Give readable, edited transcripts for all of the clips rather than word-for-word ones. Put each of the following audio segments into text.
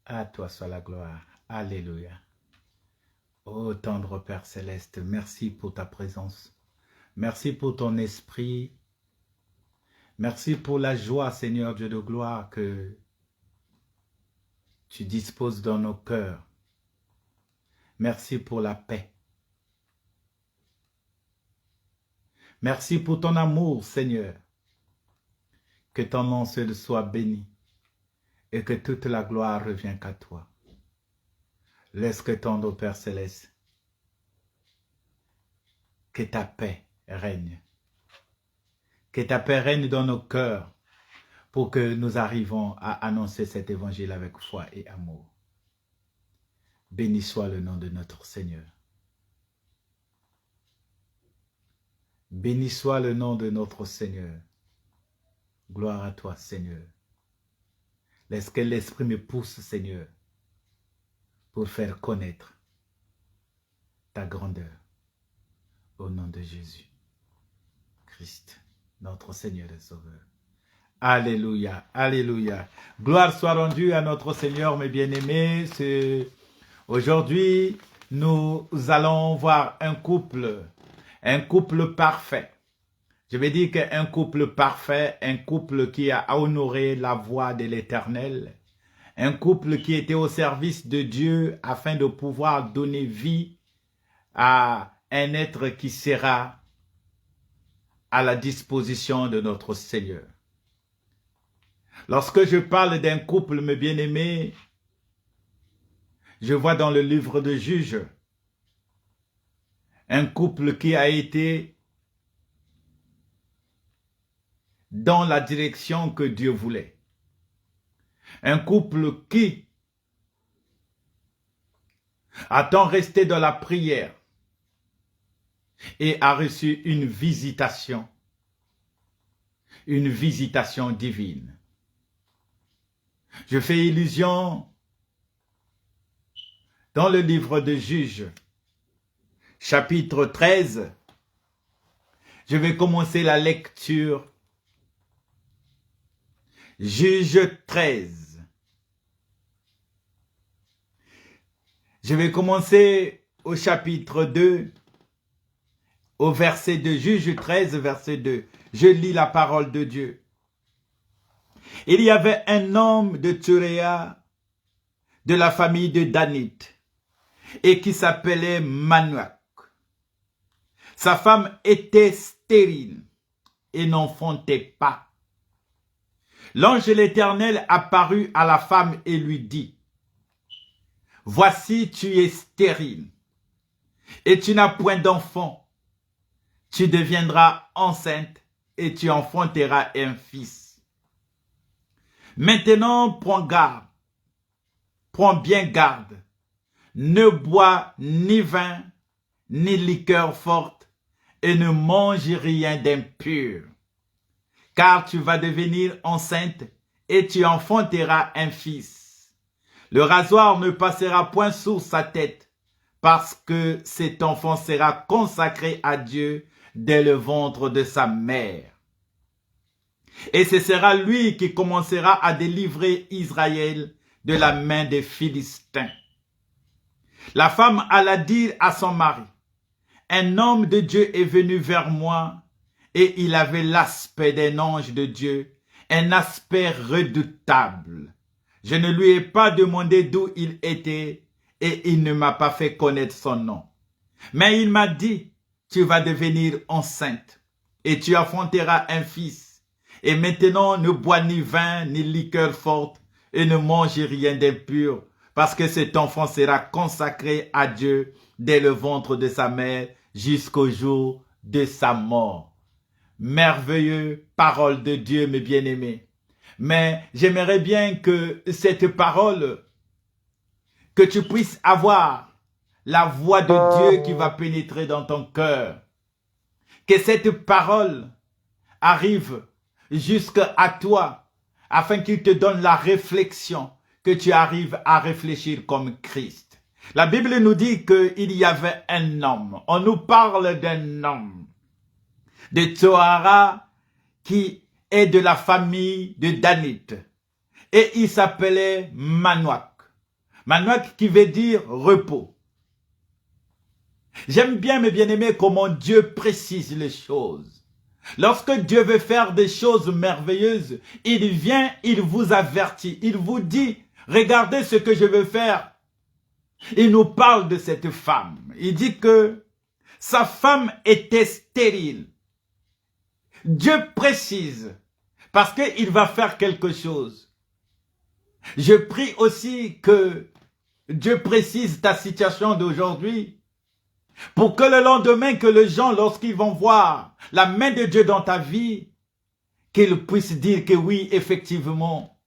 À toi soit la gloire. Alléluia. Ô tendre Père Céleste, merci pour ta présence. Merci pour ton esprit. Merci pour la joie, Seigneur Dieu de gloire, que tu disposes dans nos cœurs. Merci pour la paix. Merci pour ton amour, Seigneur. Que ton nom seul soit béni et que toute la gloire revienne qu'à toi. Laisse que ton Père Céleste, que ta paix règne. Que ta paix règne dans nos cœurs pour que nous arrivons à annoncer cet évangile avec foi et amour. Béni soit le nom de notre Seigneur. Béni soit le nom de notre Seigneur. Gloire à toi, Seigneur. Laisse que l'Esprit me pousse, Seigneur, pour faire connaître ta grandeur. Au nom de Jésus, Christ, notre Seigneur et Sauveur. Alléluia, alléluia. Gloire soit rendue à notre Seigneur, mes bien-aimés. Aujourd'hui, nous allons voir un couple parfait. Je vais dire qu'un couple parfait, un couple qui a honoré la voix de l'Éternel, un couple qui était au service de Dieu afin de pouvoir donner vie à un être qui sera à la disposition de notre Seigneur. Lorsque je parle d'un couple, mes bien-aimés, je vois dans le livre de Juges un couple qui a été dans la direction que Dieu voulait. Un couple qui a tant resté dans la prière et a reçu une visitation divine. Je fais illusion dans le livre de Juges, chapitre 13. Je vais commencer la lecture. Juges 13. Je vais commencer au chapitre 2, au verset 2. Juges 13, verset 2. Je lis la parole de Dieu. Il y avait un homme de Tsuréa, de la famille de Danite, et qui s'appelait Manoach. Sa femme était stérile et n'enfantait pas. L'ange de l'Éternel apparut à la femme et lui dit, « Voici, tu es stérile, et tu n'as point d'enfant. Tu deviendras enceinte et tu enfanteras un fils. Maintenant, prends bien garde, ne bois ni vin, ni liqueur forte, et ne mange rien d'impur. Car tu vas devenir enceinte et tu enfanteras un fils. Le rasoir ne passera point sur sa tête, parce que cet enfant sera consacré à Dieu dès le ventre de sa mère. Et ce sera lui qui commencera à délivrer Israël de la main des Philistins. » La femme alla dire à son mari, « Un homme de Dieu est venu vers moi, et il avait l'aspect d'un ange de Dieu, un aspect redoutable. Je ne lui ai pas demandé d'où il était, et il ne m'a pas fait connaître son nom. Mais il m'a dit, tu vas devenir enceinte, et tu enfanteras un fils. Et maintenant, ne bois ni vin, ni liqueur forte, et ne mange rien d'impur, parce que cet enfant sera consacré à Dieu dès le ventre de sa mère jusqu'au jour de sa mort. » Merveilleux parole de Dieu, mes bien-aimés. Mais j'aimerais bien que cette parole, que tu puisses avoir la voix de Dieu qui va pénétrer dans ton cœur. Que cette parole arrive jusqu'à toi, afin qu'il te donne la réflexion, que tu arrives à réfléchir comme Christ. La Bible nous dit qu'il y avait un homme. On nous parle d'un homme de Tsohara qui est de la famille de Danite. Et il s'appelait Manoach. Manoak qui veut dire repos. J'aime bien, mes bien-aimés, comment Dieu précise les choses. Lorsque Dieu veut faire des choses merveilleuses, il vient, il vous avertit, il vous dit, regardez ce que je veux faire. Il nous parle de cette femme. Il dit que sa femme était stérile. Dieu précise, parce qu'il va faire quelque chose. Je prie aussi que Dieu précise ta situation d'aujourd'hui, pour que le lendemain, que les gens, lorsqu'ils vont voir la main de Dieu dans ta vie, qu'ils puissent dire que oui, effectivement,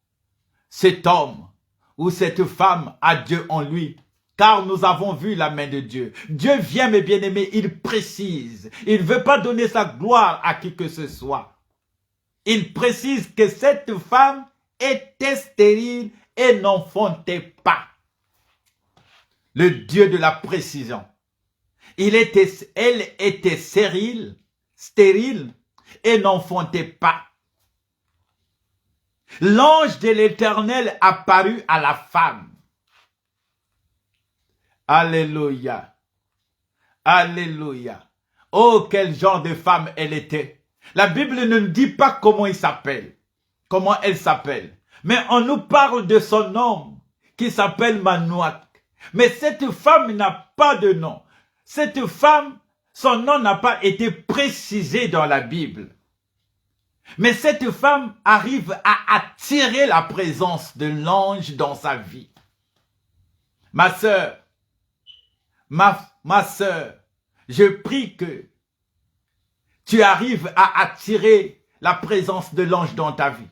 cet homme ou cette femme a Dieu en lui. Car nous avons vu la main de Dieu. Dieu vient, mes bien-aimés, il précise. Il ne veut pas donner sa gloire à qui que ce soit. Il précise que cette femme était stérile et n'enfantait pas. Le Dieu de la précision. Elle était stérile et n'enfantait pas. L'ange de l'Éternel apparut à la femme. Alléluia. Alléluia. Oh, quel genre de femme elle était. La Bible ne nous dit pas comment il s'appelle. Comment elle s'appelle. Mais on nous parle de son nom qui s'appelle Manoak. Mais cette femme n'a pas de nom. Cette femme, son nom n'a pas été précisé dans la Bible. Mais cette femme arrive à attirer la présence de l'ange dans sa vie. Ma sœur, ma sœur, je prie que tu arrives à attirer la présence de l'ange dans ta vie.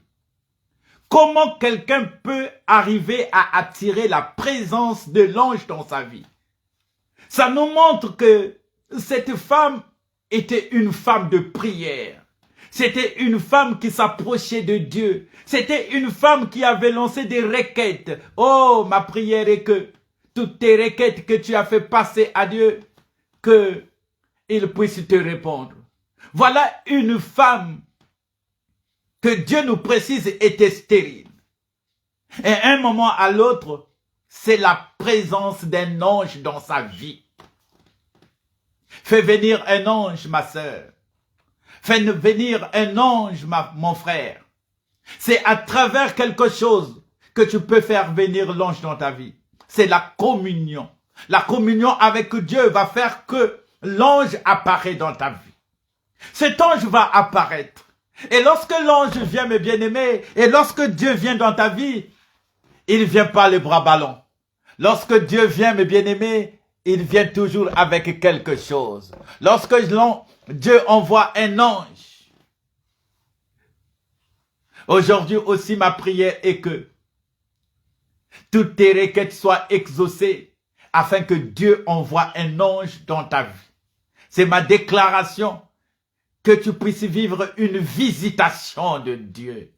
Comment quelqu'un peut arriver à attirer la présence de l'ange dans sa vie? Ça nous montre que cette femme était une femme de prière. C'était une femme qui s'approchait de Dieu. C'était une femme qui avait lancé des requêtes. Oh, ma prière est que toutes tes requêtes que tu as fait passer à Dieu, qu'il puisse te répondre. Voilà une femme que Dieu nous précise était stérile. Et à un moment à l'autre, c'est la présence d'un ange dans sa vie. Fais venir un ange, ma sœur. Fais venir un ange, mon frère. C'est à travers quelque chose que tu peux faire venir l'ange dans ta vie. C'est la communion. La communion avec Dieu va faire que l'ange apparaît dans ta vie. Cet ange va apparaître. Et lorsque l'ange vient, mes bien-aimés, et lorsque Dieu vient dans ta vie, il ne vient pas les bras ballants. Lorsque Dieu vient, mes bien-aimés, il vient toujours avec quelque chose. Lorsque Dieu envoie un ange, aujourd'hui aussi ma prière est que toutes tes requêtes soient exaucées afin que Dieu envoie un ange dans ta vie. C'est ma déclaration que tu puisses vivre une visitation de Dieu.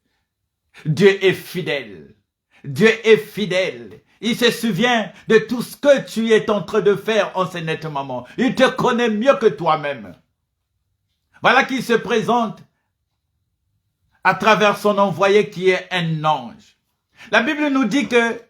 Dieu est fidèle. Dieu est fidèle. Il se souvient de tout ce que tu es en train de faire en ce net moment. Il te connaît mieux que toi-même. Voilà qu'il se présente à travers son envoyé qui est un ange. La Bible nous dit que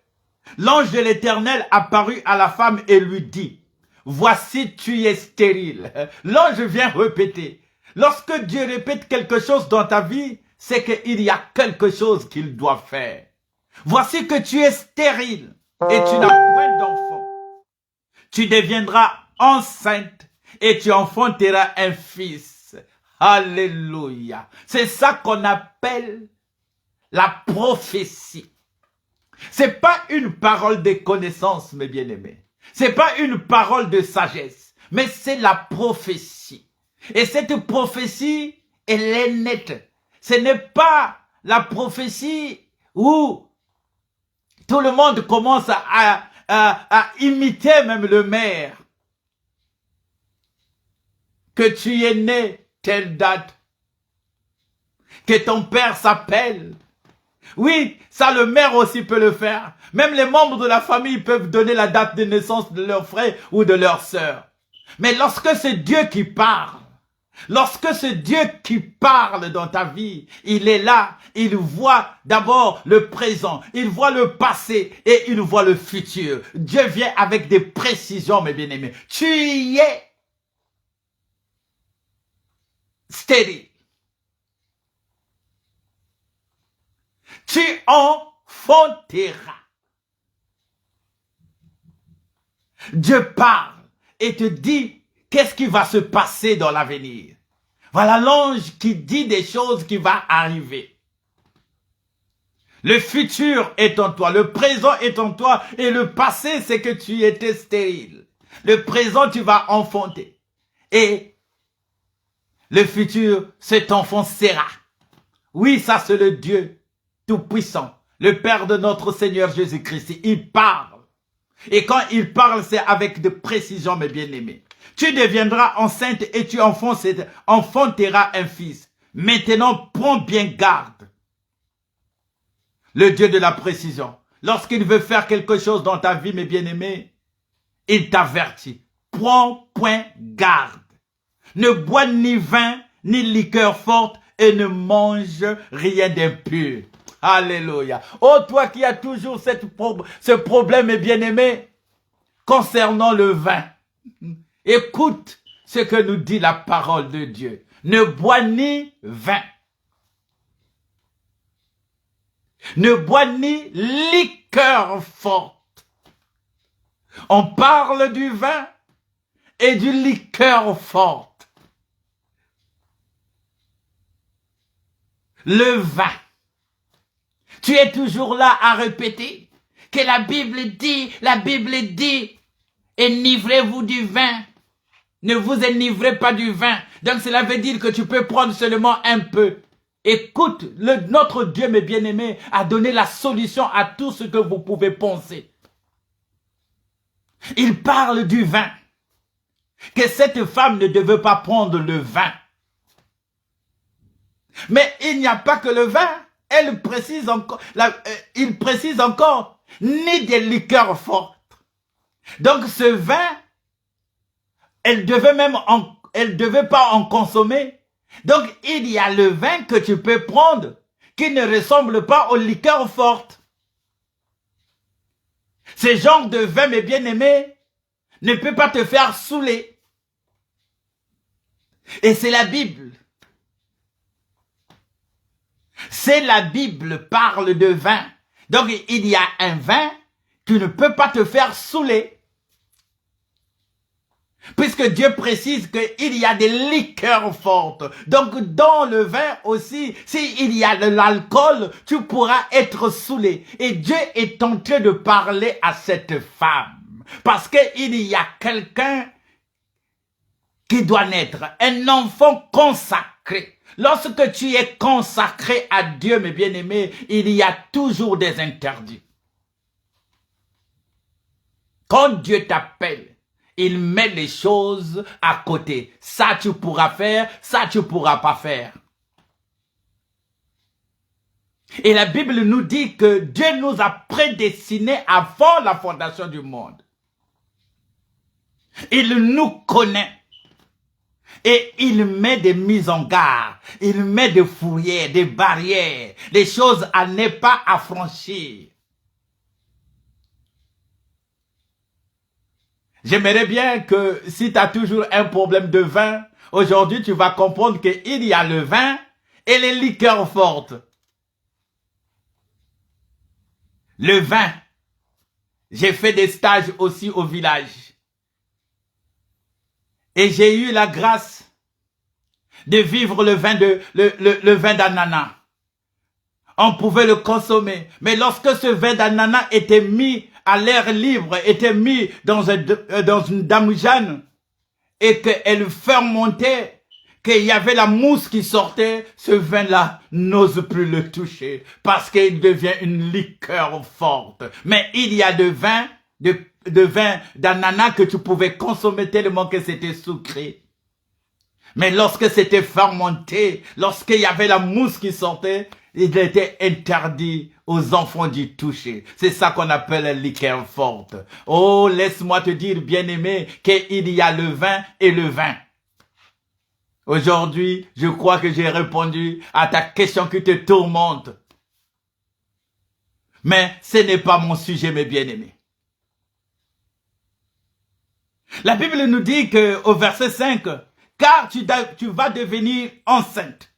l'ange de l'Éternel apparut à la femme et lui dit, « Voici, tu es stérile. » L'ange vient répéter. Lorsque Dieu répète quelque chose dans ta vie, c'est qu'il y a quelque chose qu'il doit faire. Voici que tu es stérile et tu n'as point d'enfant. Tu deviendras enceinte et tu enfanteras un fils. Alléluia. C'est ça qu'on appelle la prophétie. C'est pas une parole de connaissance, mes bien-aimés. C'est pas une parole de sagesse, mais c'est la prophétie. Et cette prophétie, elle est nette. Ce n'est pas la prophétie où tout le monde commence à imiter même le maire. Que tu es né telle date. Que ton père s'appelle. Oui, ça le maire aussi peut le faire. Même les membres de la famille peuvent donner la date de naissance de leur frère ou de leur sœur. Mais lorsque c'est Dieu qui parle, Lorsque ce Dieu qui parle dans ta vie, il est là, il voit d'abord le présent, il voit le passé et il voit le futur. Dieu vient avec des précisions, mes bien-aimés. Tu y es stérile. Tu enfanteras. Dieu parle et te dit qu'est-ce qui va se passer dans l'avenir. Voilà l'ange qui dit des choses qui vont arriver. Le futur est en toi, le présent est en toi et le passé c'est que tu étais stérile. Le présent tu vas enfanter et le futur cet enfant sera. Oui, ça c'est le Dieu Tout-Puissant, le Père de notre Seigneur Jésus-Christ. Il parle. Et quand il parle, c'est avec de précision, mes bien-aimés. Tu deviendras enceinte et tu enfanteras un fils. Maintenant, prends bien garde. Le Dieu de la précision. Lorsqu'il veut faire quelque chose dans ta vie, mes bien-aimés, il t'avertit. Prends point garde. Ne bois ni vin, ni liqueur forte et ne mange rien d'impur. Alléluia. Oh, toi qui as toujours ce problème, mes bien-aimés, concernant le vin. Écoute ce que nous dit la parole de Dieu. Ne bois ni vin. Ne bois ni liqueur forte. On parle du vin et du liqueur forte. Le vin. Tu es toujours là à répéter que la Bible dit, enivrez-vous du vin. Ne vous enivrez pas du vin. Donc cela veut dire que tu peux prendre seulement un peu. Écoute, notre Dieu, mes bien-aimés, a donné la solution à tout ce que vous pouvez penser. Il parle du vin. Que cette femme ne devait pas prendre le vin. Mais il n'y a pas que le vin. Il précise encore, ni des liqueurs fortes. Donc ce vin, elle devait pas en consommer. Donc il y a le vin que tu peux prendre qui ne ressemble pas aux liqueurs fortes. Ce genre de vin, mes bien-aimés, ne peut pas te faire saouler. Et c'est la Bible. C'est la Bible parle de vin. Donc il y a un vin qui ne peut pas te faire saouler. Puisque Dieu précise qu'il y a des liqueurs fortes. Donc dans le vin aussi, s'il y a de l'alcool, tu pourras être saoulé. Et Dieu est en train de parler à cette femme. Parce qu'il y a quelqu'un qui doit naître, un enfant consacré. Lorsque tu es consacré à Dieu, mes bien-aimés, il y a toujours des interdits. Quand Dieu t'appelle, il met les choses à côté. Ça tu pourras faire, ça tu pourras pas faire. Et la Bible nous dit que Dieu nous a prédestinés avant la fondation du monde. Il nous connaît. Et il met des mises en garde, il met des fourrières, des barrières, des choses à ne pas affranchir. J'aimerais bien que si tu as toujours un problème de vin, aujourd'hui tu vas comprendre qu'il y a le vin et les liqueurs fortes. Le vin, j'ai fait des stages aussi au village. Et j'ai eu la grâce de vivre le vin d'ananas. On pouvait le consommer. Mais lorsque ce vin d'ananas était mis à l'air libre, était mis dans une damigeane et qu'elle fermentait, qu'il y avait la mousse qui sortait, ce vin-là n'ose plus le toucher parce qu'il devient une liqueur forte. Mais il y a de vin d'ananas que tu pouvais consommer tellement que c'était sucré. Mais lorsque c'était fermenté, lorsqu'il y avait la mousse qui sortait, il était interdit aux enfants d'y toucher. C'est ça qu'on appelle la liqueur forte. Oh, laisse-moi te dire, bien-aimé, qu'il y a le vin et le vin. Aujourd'hui, je crois que j'ai répondu à ta question qui te tourmente. Mais ce n'est pas mon sujet, mes bien-aimés. La Bible nous dit qu'au verset 5, « Car tu vas devenir enceinte,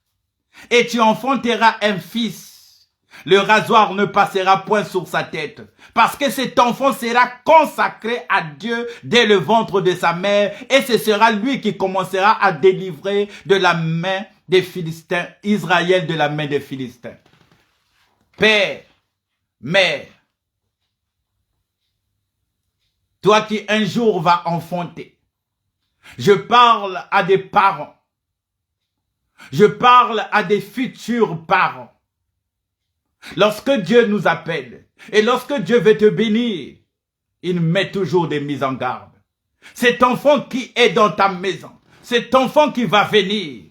et tu enfanteras un fils. Le rasoir ne passera point sur sa tête, parce que cet enfant sera consacré à Dieu dès le ventre de sa mère, et ce sera lui qui commencera à délivrer de la main des Philistins, Israël de la main des Philistins. » Père, mère, toi qui un jour vas enfanter, je parle à des parents, je parle à des futurs parents. Lorsque Dieu nous appelle et lorsque Dieu veut te bénir, il met toujours des mises en garde. Cet enfant qui est dans ta maison, cet enfant qui va venir,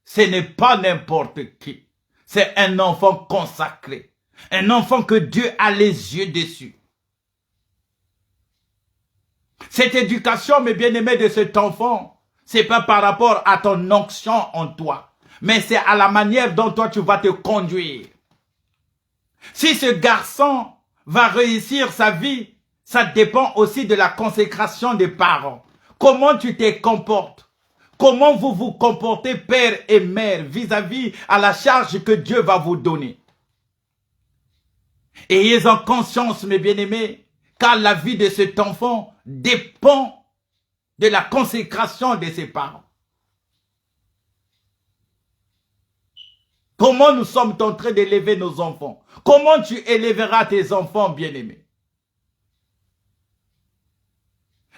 ce n'est pas n'importe qui. C'est un enfant consacré, un enfant que Dieu a les yeux dessus. Cette éducation, mes bien-aimés, de cet enfant, c'est pas par rapport à ton onction en toi, mais c'est à la manière dont toi tu vas te conduire. Si ce garçon va réussir sa vie, ça dépend aussi de la consécration des parents. Comment tu te comportes? Comment vous vous comportez, père et mère, vis-à-vis à la charge que Dieu va vous donner? Ayez-en conscience, mes bien-aimés, car la vie de cet enfant dépend de la consécration de ses parents. Comment nous sommes en train d'élever nos enfants? Comment tu élèveras tes enfants, bien-aimés?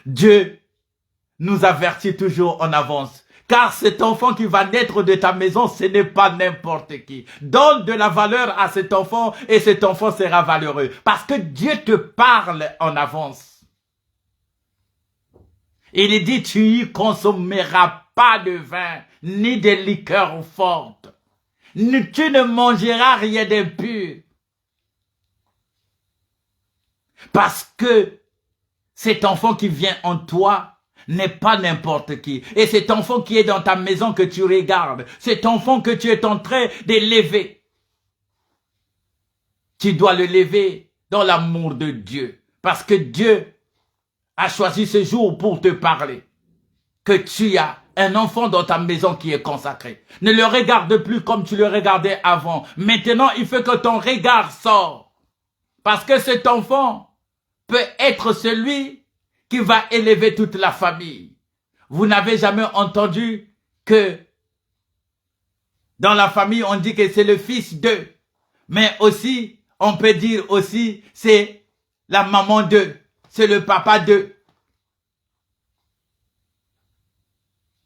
Dieu nous avertit toujours en avance. Car cet enfant qui va naître de ta maison, ce n'est pas n'importe qui. Donne de la valeur à cet enfant et cet enfant sera valeureux. Parce que Dieu te parle en avance. Il dit, tu y consommeras pas de vin, ni de liqueurs fortes. Tu ne mangeras rien d'impur. Parce que cet enfant qui vient en toi n'est pas n'importe qui. Et cet enfant qui est dans ta maison que tu regardes, cet enfant que tu es en train d'élever, tu dois le lever dans l'amour de Dieu. Parce que Dieu a choisi ce jour pour te parler. Que tu as un enfant dans ta maison qui est consacré. Ne le regarde plus comme tu le regardais avant. Maintenant, il faut que ton regard sorte. Parce que cet enfant peut être celui qui va élever toute la famille. Vous n'avez jamais entendu que dans la famille, on dit que c'est le fils d'eux. Mais aussi, on peut dire aussi, c'est la maman d'eux. C'est le papa d'eux.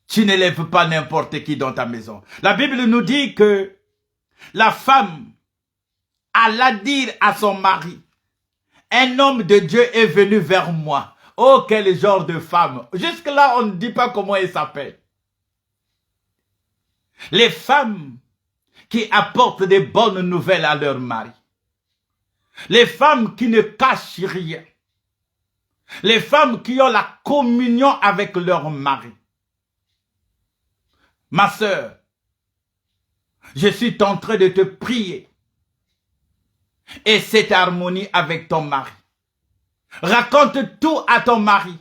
Tu n'élèves pas n'importe qui dans ta maison. La Bible nous dit que la femme alla dire à son mari, un homme de Dieu est venu vers moi. Oh, quel genre de femme. Jusque-là, on ne dit pas comment elle s'appelle. Les femmes qui apportent des bonnes nouvelles à leur mari. Les femmes qui ne cachent rien. Les femmes qui ont la communion avec leur mari. Ma sœur, je suis en train de te prier. Et cette harmonie avec ton mari. Raconte tout à ton mari.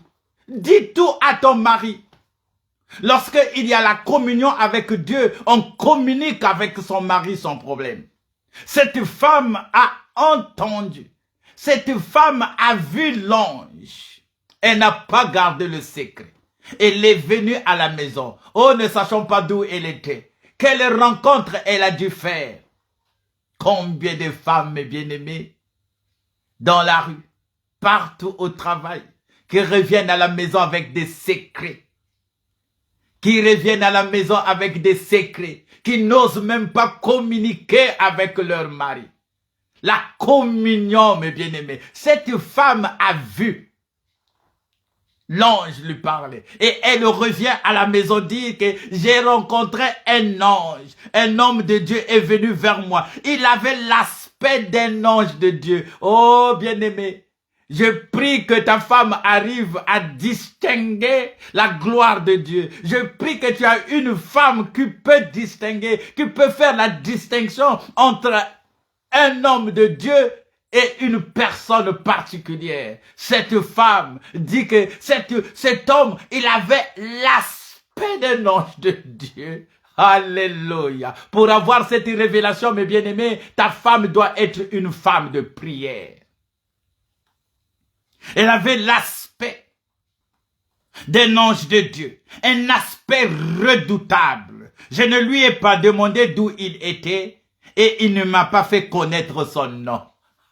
Dis tout à ton mari. Lorsqu'il y a la communion avec Dieu, on communique avec son mari son problème. Cette femme a entendu. Cette femme a vu l'ange. Elle n'a pas gardé le secret. Elle est venue à la maison. Oh, ne sachant pas d'où elle était. Quelle rencontre elle a dû faire. Combien de femmes, mes bien-aimés, dans la rue, partout au travail, qui reviennent à la maison avec des secrets. Qui reviennent à la maison avec des secrets. Qui n'osent même pas communiquer avec leur mari. La communion, mes bien-aimés. Cette femme a vu. L'ange lui parlait. Et elle revient à la maison dire que j'ai rencontré un ange. Un homme de Dieu est venu vers moi. Il avait l'aspect d'un ange de Dieu. Oh, bien-aimé. Je prie que ta femme arrive à distinguer la gloire de Dieu. Je prie que tu as une femme qui peut distinguer, qui peut faire la distinction entre un homme de Dieu et une personne particulière. Cette femme dit que cet homme, il avait l'aspect d'un ange de Dieu. Alléluia. Pour avoir cette révélation, mes bien-aimés, ta femme doit être une femme de prière. Elle avait l'aspect d'un ange de Dieu, un aspect redoutable. Je ne lui ai pas demandé d'où il était et il ne m'a pas fait connaître son nom.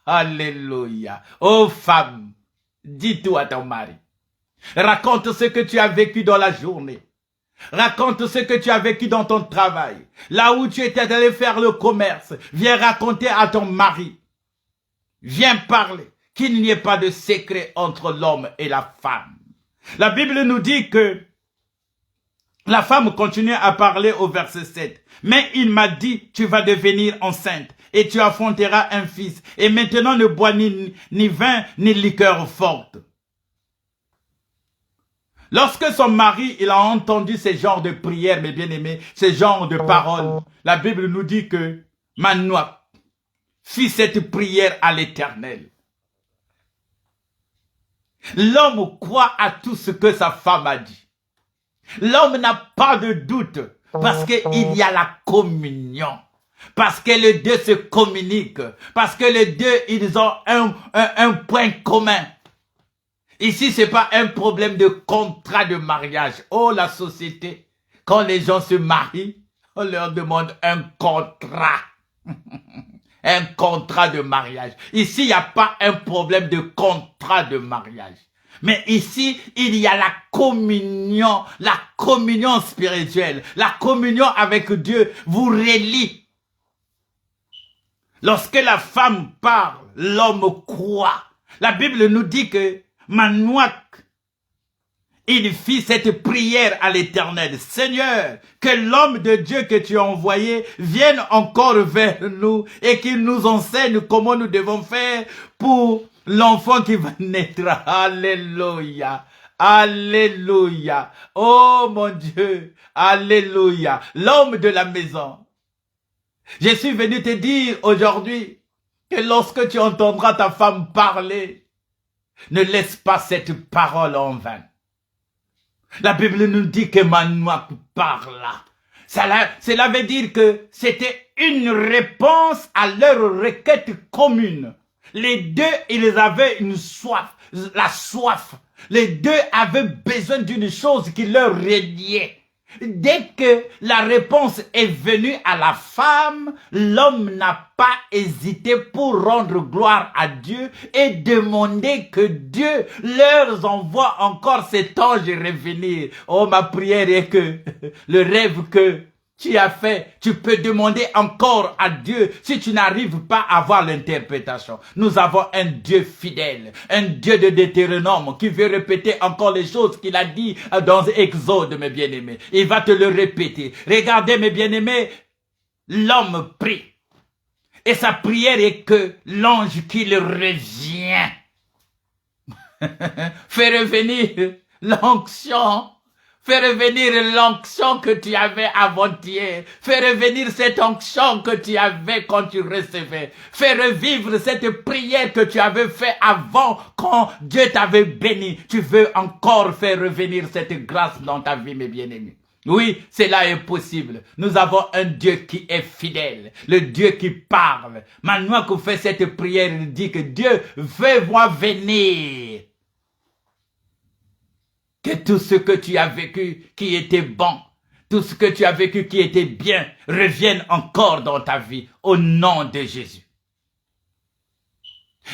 Alléluia. Oh femme, dis tout à ton mari. Raconte ce que tu as vécu dans la journée. Raconte ce que tu as vécu dans ton travail. Là où tu étais allé faire le commerce. Viens raconter à ton mari. Viens parler. Qu'il n'y ait pas de secret entre l'homme et la femme. La Bible nous dit que la femme continue à parler au verset 7. Mais il m'a dit, tu vas devenir enceinte et tu enfanteras un fils. Et maintenant ne bois ni vin ni liqueur forte. Lorsque son mari, il a entendu ce genre de prière, mes bien-aimés, ce genre de paroles, la Bible nous dit que Manoach fit cette prière à l'Éternel. L'homme croit à tout ce que sa femme a dit. L'homme n'a pas de doute parce qu'il y a la communion. Parce que les deux se communiquent. Parce que les deux, ils ont un point commun. Ici, c'est pas un problème de contrat de mariage. Oh, la société, quand les gens se marient, on leur demande un contrat. Un contrat de mariage. Ici, il n'y a pas un problème de contrat de mariage. Mais ici, il y a la communion spirituelle. La communion avec Dieu vous relie. Lorsque la femme parle, l'homme croit. La Bible nous dit que Manoach, il fit cette prière à l'Éternel. Seigneur, que l'homme de Dieu que tu as envoyé vienne encore vers nous et qu'il nous enseigne comment nous devons faire pour l'enfant qui va naître. Alléluia. Alléluia. Oh mon Dieu. Alléluia. L'homme de la maison. Je suis venu te dire aujourd'hui que lorsque tu entendras ta femme parler, ne laisse pas cette parole en vain. La Bible nous dit que Manoach parla. Cela veut dire que c'était une réponse à leur requête commune. Les deux, ils avaient une soif, la soif. Les deux avaient besoin d'une chose qui leur reliait. Dès que la réponse est venue à la femme, l'homme n'a pas hésité pour rendre gloire à Dieu et demander que Dieu leur envoie encore cet ange revenir. Oh, ma prière est que le rêve que tu as fait, tu peux demander encore à Dieu si tu n'arrives pas à avoir l'interprétation. Nous avons un Dieu fidèle, un Dieu de Deutéronome qui veut répéter encore les choses qu'il a dit dans Exode, mes bien-aimés. Il va te le répéter. Regardez, mes bien-aimés, l'homme prie. Et sa prière est que l'ange qu'il revient fait revenir l'onction. Fais revenir l'onction que tu avais avant-hier. Fais revenir cette onction que tu avais quand tu recevais. Fais revivre cette prière que tu avais fait avant quand Dieu t'avait béni. Tu veux encore faire revenir cette grâce dans ta vie, mes bien-aimés. Oui, cela est possible. Nous avons un Dieu qui est fidèle, le Dieu qui parle. Maintenant qu'on fait cette prière, il dit que Dieu veut moi venir. Que tout ce que tu as vécu qui était bon, tout ce que tu as vécu qui était bien, revienne encore dans ta vie, au nom de Jésus.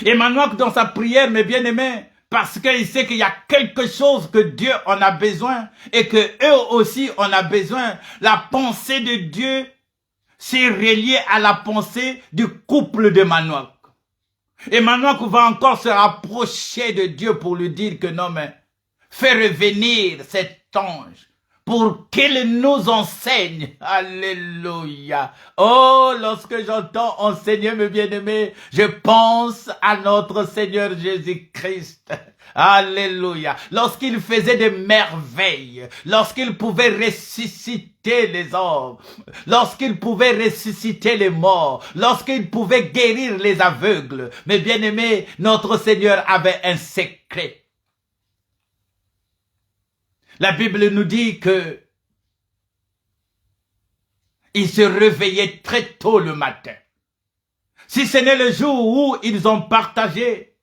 Et Manoach dans sa prière, mes bien-aimés, parce qu'il sait qu'il y a quelque chose que Dieu en a besoin et que eux aussi en a besoin. La pensée de Dieu s'est reliée à la pensée du couple de Manoach. Et Manoach va encore se rapprocher de Dieu pour lui dire que non, mais fais revenir cet ange pour qu'il nous enseigne. Alléluia. Oh, lorsque j'entends enseigner, mes bien-aimés, je pense à notre Seigneur Jésus-Christ. Alléluia. Lorsqu'il faisait des merveilles, lorsqu'il pouvait ressusciter les hommes, lorsqu'il pouvait ressusciter les morts, lorsqu'il pouvait guérir les aveugles, mes bien-aimés, notre Seigneur avait un secret. La Bible nous dit que il se réveillait très tôt le matin. Si ce n'est le jour où ils ont partagé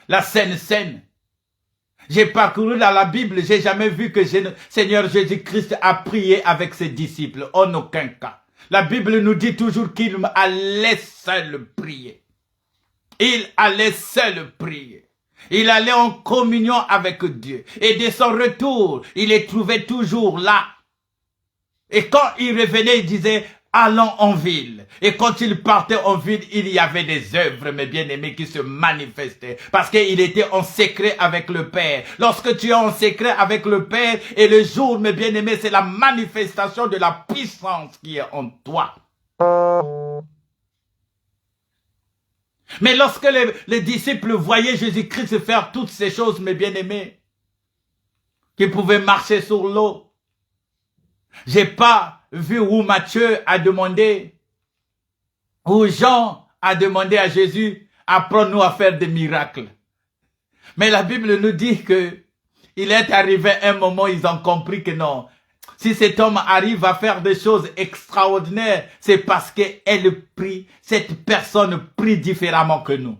la Sainte Seine. J'ai parcouru dans la Bible, j'ai jamais vu que Seigneur Jésus-Christ a prié avec ses disciples, en aucun cas. La Bible nous dit toujours qu'il allait seul prier. Il allait seul prier. Il allait en communion avec Dieu. Et de son retour, il les trouvait toujours là. Et quand il revenait, il disait, allons en ville. Et quand il partait en ville, il y avait des œuvres, mes bien-aimés, qui se manifestaient. Parce qu'il était en secret avec le Père. Lorsque tu es en secret avec le Père, et le jour, mes bien-aimés, c'est la manifestation de la puissance qui est en toi. Mais lorsque les disciples voyaient Jésus-Christ faire toutes ces choses, mes bien-aimés, qu'il pouvait marcher sur l'eau, j'ai pas vu où Matthieu a demandé, où Jean a demandé à Jésus, apprends-nous à faire des miracles. Mais la Bible nous dit que il est arrivé un moment, ils ont compris que non. Si cet homme arrive à faire des choses extraordinaires, c'est parce qu'elle prie, cette personne prie différemment que nous.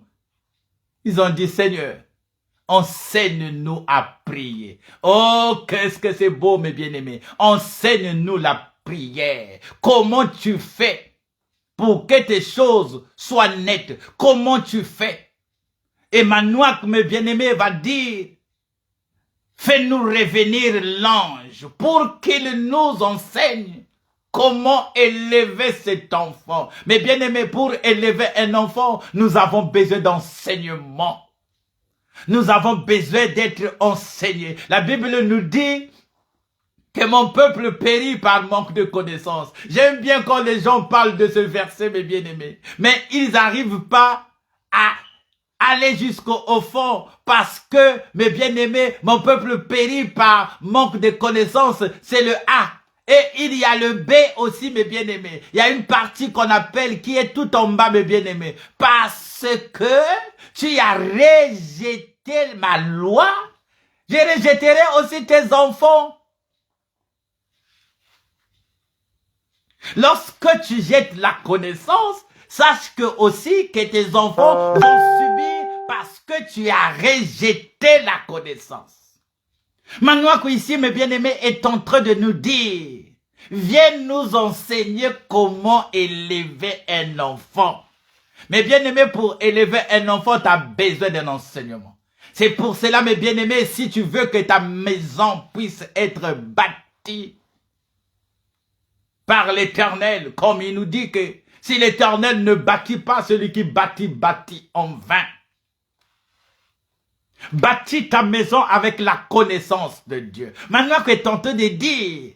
Ils ont dit, Seigneur, enseigne-nous à prier. Oh, qu'est-ce que c'est beau, mes bien-aimés. Enseigne-nous la prière. Comment tu fais pour que tes choses soient nettes? Comment tu fais? Emmanuel, mes bien-aimés, va dire, fais-nous revenir l'ange pour qu'il nous enseigne comment élever cet enfant. Mais bien aimé, pour élever un enfant, nous avons besoin d'enseignement. Nous avons besoin d'être enseignés. La Bible nous dit que mon peuple périt par manque de connaissances. J'aime bien quand les gens parlent de ce verset, mes bien-aimés. Mais ils n'arrivent pas à aller jusqu'au fond parce que, mes bien-aimés, mon peuple périt par manque de connaissances, c'est le A. Et il y a le B aussi, mes bien-aimés. Il y a une partie qu'on appelle qui est tout en bas, mes bien-aimés. Parce que tu as rejeté ma loi, je rejetterai aussi tes enfants. Lorsque tu jettes la connaissance, sache que aussi que tes enfants vont subir parce que tu as rejeté la connaissance. Maintenant ici, mes bien-aimés, est en train de nous dire, viens nous enseigner comment élever un enfant. Mes bien-aimés, pour élever un enfant, tu as besoin d'un enseignement. C'est pour cela, mes bien-aimés, si tu veux que ta maison puisse être bâtie par l'Éternel, comme il nous dit que si l'Éternel ne bâtit pas, celui qui bâtit, bâtit en vain. Bâtis ta maison avec la connaissance de Dieu. Maintenant que tu es en train de dire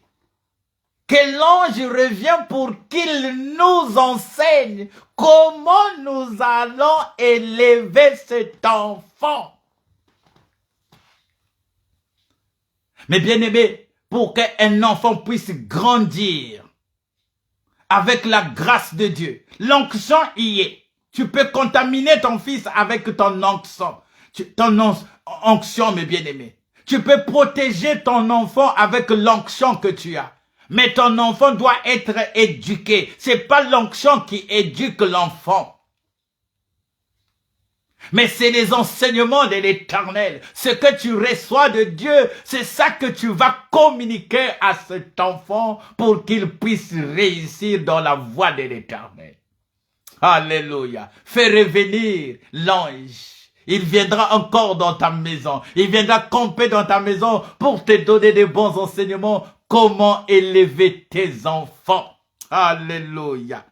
que l'ange revient pour qu'il nous enseigne comment nous allons élever cet enfant. Mais bien aimé, pour qu'un enfant puisse grandir avec la grâce de Dieu, l'onction y est. Tu peux contaminer ton fils avec ton onction. Ton onction, mes bien-aimés. Tu peux protéger ton enfant avec l'onction que tu as. Mais ton enfant doit être éduqué. C'est pas l'onction qui éduque l'enfant. Mais c'est les enseignements de l'Éternel. Ce que tu reçois de Dieu, c'est ça que tu vas communiquer à cet enfant pour qu'il puisse réussir dans la voie de l'Éternel. Alléluia. Fais revenir l'ange. Il viendra encore dans ta maison. Il viendra camper dans ta maison pour te donner des bons enseignements. Comment élever tes enfants. Alléluia.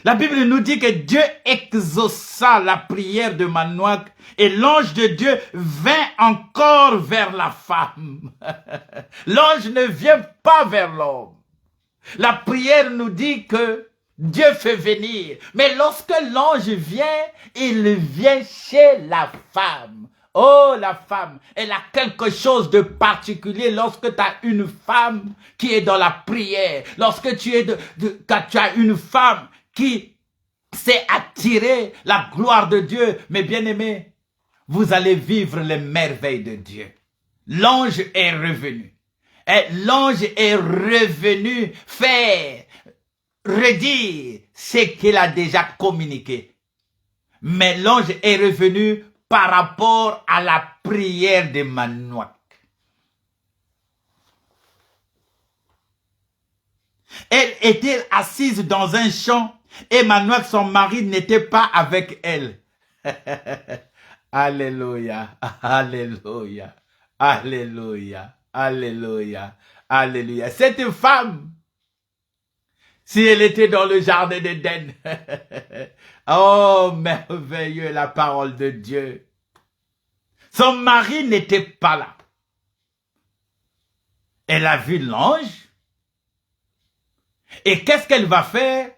La Bible nous dit que Dieu exauça la prière de Manoach et l'ange de Dieu vint encore vers la femme. L'ange ne vient pas vers l'homme. La prière nous dit que Dieu fait venir. Mais lorsque l'ange vient, il vient chez la femme. Oh, la femme, elle a quelque chose de particulier lorsque tu as une femme qui est dans la prière. Lorsque quand tu as une femme qui sait attirer la gloire de Dieu, mes bien-aimés, vous allez vivre les merveilles de Dieu. L'ange est revenu. Et l'ange est revenu faire redire ce qu'il a déjà communiqué. Mais l'ange est revenu par rapport à la prière de Manoach. Elle était assise dans un champ et Manoach, son mari, n'était pas avec elle. Alléluia, alléluia, alléluia, alléluia, alléluia. Cette femme, si elle était dans le jardin d'Éden, oh, merveilleux la parole de Dieu. Son mari n'était pas là. Elle a vu l'ange. Et qu'est-ce qu'elle va faire?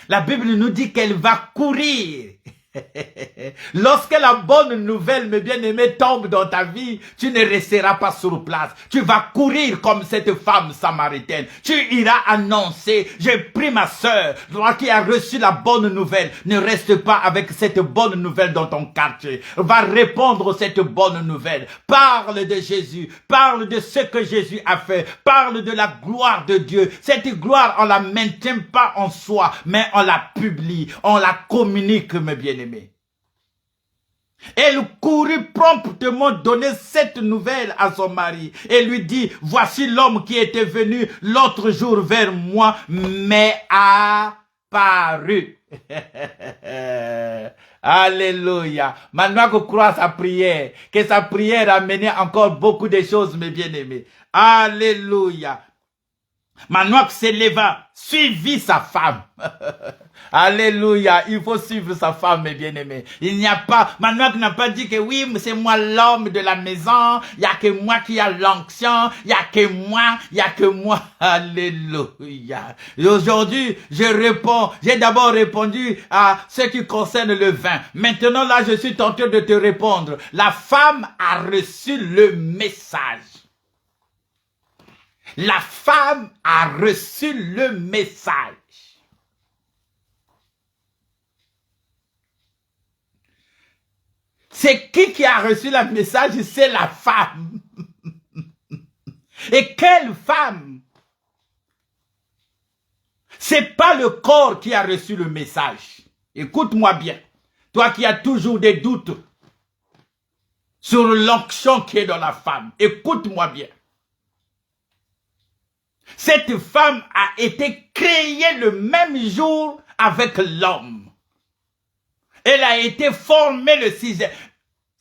La Bible nous dit qu'elle va courir. Lorsque la bonne nouvelle, mes bien-aimés, tombe dans ta vie, tu ne resteras pas sur place. Tu vas courir comme cette femme samaritaine. Tu iras annoncer, j'ai pris ma sœur, toi qui as reçu la bonne nouvelle. Ne reste pas avec cette bonne nouvelle dans ton quartier. Va répondre cette bonne nouvelle. Parle de Jésus. Parle de ce que Jésus a fait. Parle de la gloire de Dieu. Cette gloire, on la maintient pas en soi, mais on la publie. On la communique, mes bien-aimés. Elle courut promptement donner cette nouvelle à son mari et lui dit, voici l'homme qui était venu l'autre jour vers moi, mais apparu. Alléluia. Maintenant qu'on croit à sa prière, que sa prière a mené encore beaucoup de choses, mes bien-aimés. Alléluia. Manoach s'éleva, suivit sa femme. Alléluia, il faut suivre sa femme, mes bien-aimés. Il n'y a pas, Manoach n'a pas dit que oui, c'est moi l'homme de la maison, il n'y a que moi qui a l'onction, il n'y a que moi, il n'y a que moi. Alléluia. Et aujourd'hui, j'ai d'abord répondu à ce qui concerne le vin. Maintenant, là, je suis tenté de te répondre. La femme a reçu le message. La femme a reçu le message. C'est qui a reçu le message? C'est la femme. Et quelle femme? C'est pas le corps qui a reçu le message. Écoute-moi bien. Toi qui as toujours des doutes sur l'onction qui est dans la femme. Écoute-moi bien. Cette femme a été créée le même jour avec l'homme. Elle a été formée le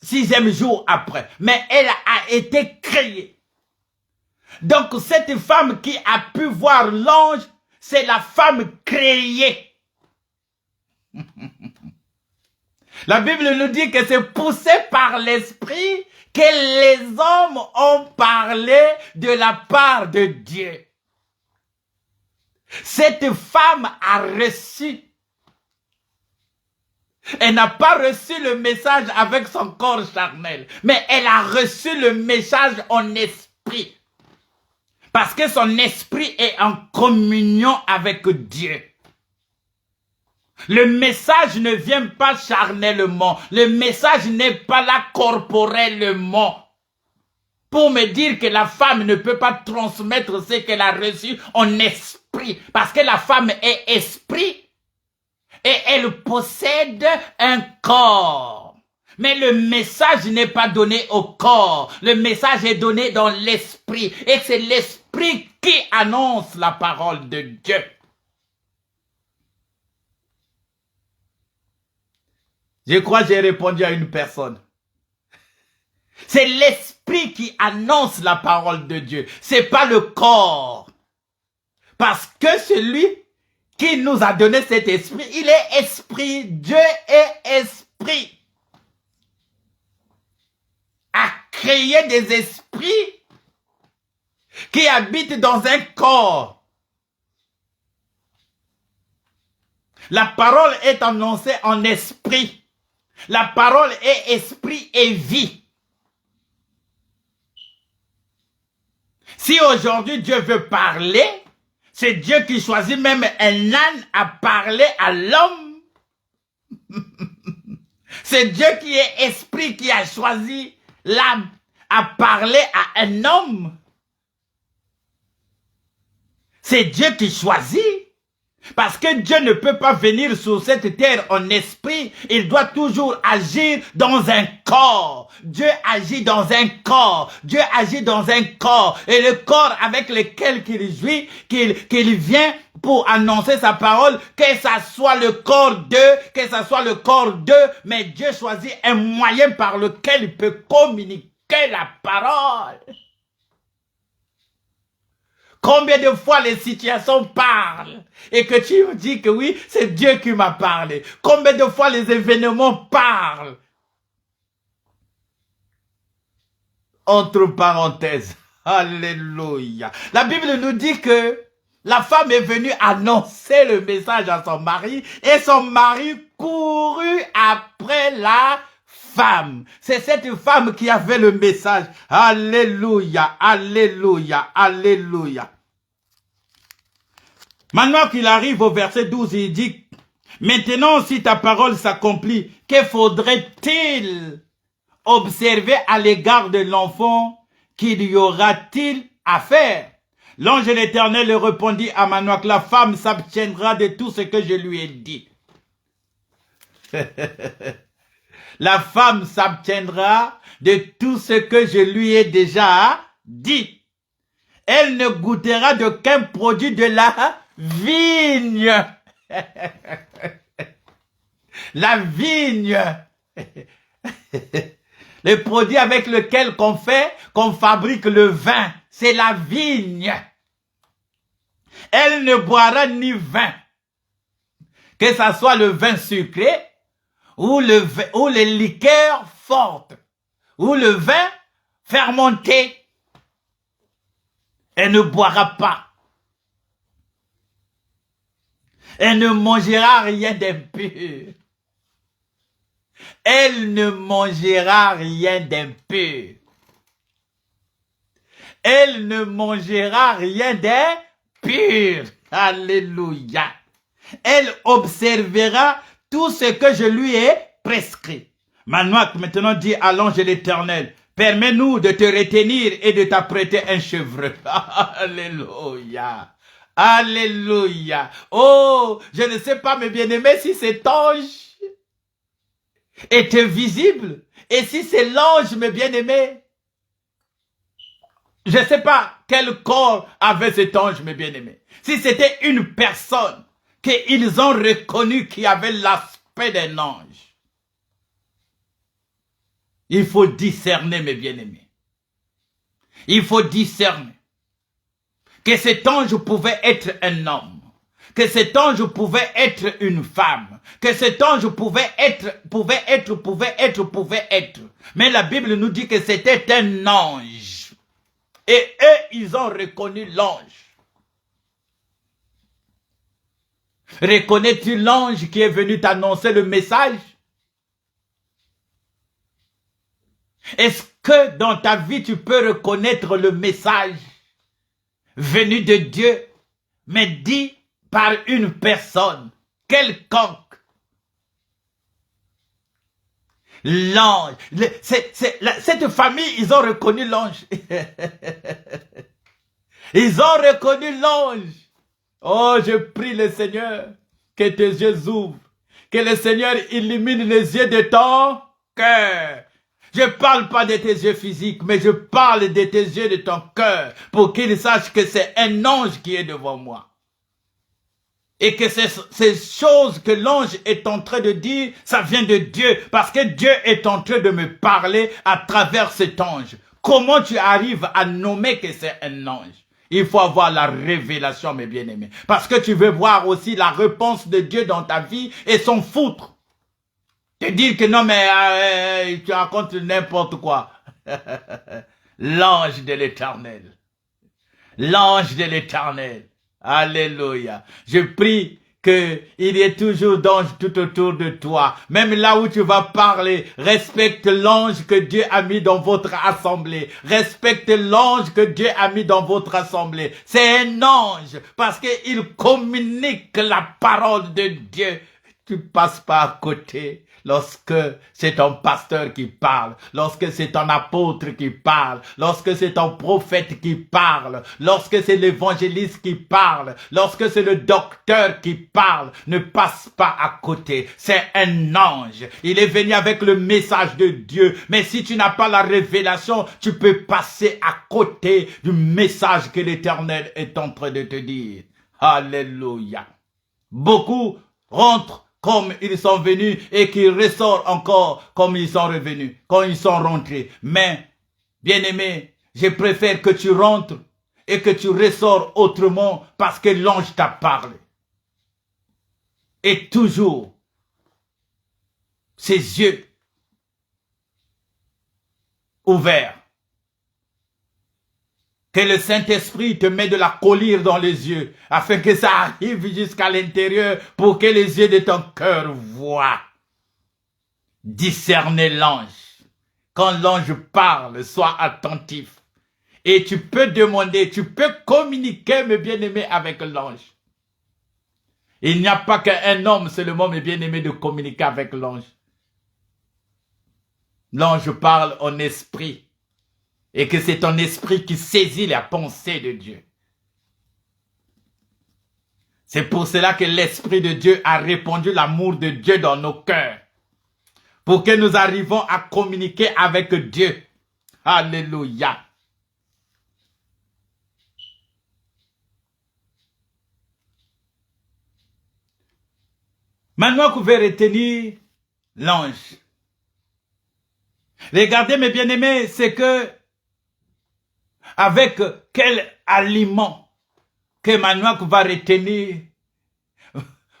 sixième jour après. Mais elle a été créée. Donc cette femme qui a pu voir l'ange, c'est la femme créée. La Bible nous dit que c'est poussé par l'esprit que les hommes ont parlé de la part de Dieu. Cette femme a reçu. Elle n'a pas reçu le message avec son corps charnel, mais elle a reçu le message en esprit. Parce que son esprit est en communion avec Dieu. Le message ne vient pas charnellement. Le message n'est pas là corporellement. Pour me dire que la femme ne peut pas transmettre ce qu'elle a reçu en esprit. Parce que la femme est esprit et elle possède un corps. Mais le message n'est pas donné au corps. Le message est donné dans l'esprit. Et c'est l'esprit qui annonce la parole de Dieu. Je crois que j'ai répondu à une personne. C'est l'esprit qui annonce la parole de Dieu. C'est pas le corps. Parce que celui qui nous a donné cet esprit. Il est esprit. Dieu est esprit. A créé des esprits qui habitent dans un corps. La parole est annoncée en esprit. La parole est esprit et vie. Si aujourd'hui Dieu veut parler, c'est Dieu qui choisit même un âne à parler à l'homme. C'est Dieu qui est esprit qui a choisi l'âme à parler à un homme. C'est Dieu qui choisit. Parce que Dieu ne peut pas venir sur cette terre en esprit. Il doit toujours agir dans un corps. Dieu agit dans un corps. Dieu agit dans un corps. Et le corps avec lequel il jouit, qu'il vient pour annoncer sa parole, que ça soit le corps d'eux, que ça soit le corps d'eux, mais Dieu choisit un moyen par lequel il peut communiquer la parole. Combien de fois les situations parlent et que tu me dis que oui, c'est Dieu qui m'a parlé. Combien de fois les événements parlent. Entre parenthèses, alléluia. La Bible nous dit que la femme est venue annoncer le message à son mari et son mari courut après la femme. C'est cette femme qui avait le message. Alléluia, alléluia, alléluia. Maintenant qu'il arrive au verset 12, il dit, maintenant si ta parole s'accomplit, que faudrait-il observer à l'égard de l'enfant qu'il y aura-t-il à faire? L'ange de l'Éternel répondit à Manoach, la femme s'abstiendra de tout ce que je lui ai dit. La femme s'abstiendra de tout ce que je lui ai déjà dit. Elle ne goûtera d'aucun produit de la vigne. La vigne. Le produit avec lequel qu'on fabrique le vin, c'est la vigne. Elle ne boira ni vin, que ça soit le vin sucré, ou les liqueurs fortes, ou le vin fermenté. Elle ne boira pas. Elle ne mangera rien d'impur. Elle ne mangera rien d'impur. Elle ne mangera rien d'impur. Alléluia. Elle observera tout ce que je lui ai prescrit. Manoach maintenant dit à l'ange de l'Éternel, permets-nous de te retenir et de t'apprêter un chevreuil. Alléluia. Alléluia. Oh, je ne sais pas, mes bien-aimés, si cet ange était visible. Et si c'est l'ange, mes bien-aimés, je ne sais pas quel corps avait cet ange, mes bien-aimés. Si c'était une personne qu'ils ont reconnu qui avait l'aspect d'un ange. Il faut discerner, mes bien-aimés. Il faut discerner que cet ange pouvait être un homme, que cet ange pouvait être une femme, que cet ange pouvait être. Mais la Bible nous dit que c'était un ange. Et eux, ils ont reconnu l'ange. Reconnais-tu l'ange qui est venu t'annoncer le message? Est-ce que dans ta vie, tu peux reconnaître le message venu de Dieu, mais dit par une personne quelconque? L'ange. Cette famille, ils ont reconnu l'ange. Ils ont reconnu l'ange. Oh, je prie le Seigneur que tes yeux s'ouvrent, que le Seigneur illumine les yeux de ton cœur. Je ne parle pas de tes yeux physiques, mais je parle de tes yeux de ton cœur, pour qu'ils sachent que c'est un ange qui est devant moi. Et que ces choses que l'ange est en train de dire, ça vient de Dieu, parce que Dieu est en train de me parler à travers cet ange. Comment tu arrives à nommer que c'est un ange? Il faut avoir la révélation, mes bien-aimés. Parce que tu veux voir aussi la réponse de Dieu dans ta vie et s'en foutre. Te dire que non, mais tu racontes n'importe quoi. L'ange de l'Éternel. L'ange de l'Éternel. Alléluia. Je prie qu'il y ait toujours d'anges tout autour de toi. Même là où tu vas parler, respecte l'ange que Dieu a mis dans votre assemblée. Respecte l'ange que Dieu a mis dans votre assemblée. C'est un ange parce qu'il communique la parole de Dieu. Tu passes pas à côté. Lorsque c'est ton pasteur qui parle, lorsque c'est ton apôtre qui parle, lorsque c'est ton prophète qui parle, lorsque c'est l'évangéliste qui parle, lorsque c'est le docteur qui parle, ne passe pas à côté. C'est un ange. Il est venu avec le message de Dieu. Mais si tu n'as pas la révélation, tu peux passer à côté du message que l'Éternel est en train de te dire. Alléluia. Beaucoup rentrent comme ils sont venus et qui ressortent encore comme ils sont revenus, quand ils sont rentrés. Mais, bien-aimé, je préfère que tu rentres et que tu ressors autrement parce que l'ange t'a parlé. Et toujours, ses yeux ouverts. Que le Saint-Esprit te met de la colère dans les yeux, afin que ça arrive jusqu'à l'intérieur, pour que les yeux de ton cœur voient. Discerner l'ange. Quand l'ange parle, sois attentif. Et tu peux demander, tu peux communiquer, mes bien-aimés, avec l'ange. Il n'y a pas qu'un homme seulement, mes bien-aimés, de communiquer avec l'ange. L'ange parle en esprit. Et que c'est ton esprit qui saisit la pensée de Dieu. C'est pour cela que l'Esprit de Dieu a répandu l'amour de Dieu dans nos cœurs. Pour que nous arrivions à communiquer avec Dieu. Alléluia. Maintenant que vous pouvez retenir l'ange. Regardez mes bien-aimés, c'est que avec quel aliment que Manoak va retenir,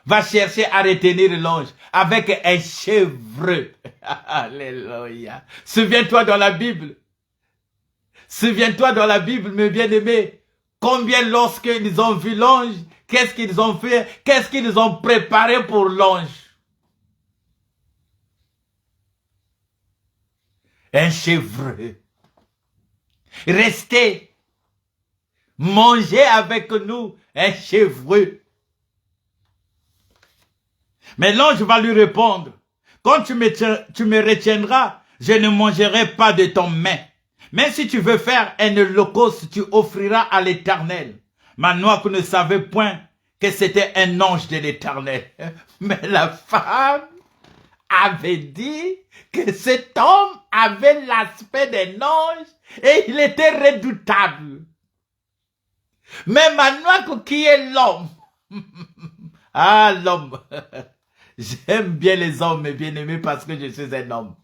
va chercher à retenir l'ange? Avec un chevreuil. Alléluia. Souviens-toi dans la Bible. Souviens-toi dans la Bible, mes bien-aimés, combien lorsqu'ils ont vu l'ange, qu'est-ce qu'ils ont fait? Qu'est-ce qu'ils ont préparé pour l'ange? Un chevreuil. Restez, mangez avec nous un chevreuil. Mais l'ange va lui répondre, quand tu me retiendras, je ne mangerai pas de ton main. Mais si tu veux faire un holocauste, tu offriras à l'Éternel. Manoak ne savait point que c'était un ange de l'Éternel. Mais la femme avait dit que cet homme avait l'aspect d'un ange et il était redoutable. Mais Manoak qui est l'homme, ah l'homme, j'aime bien les hommes, mes bien-aimés, parce que je suis un homme.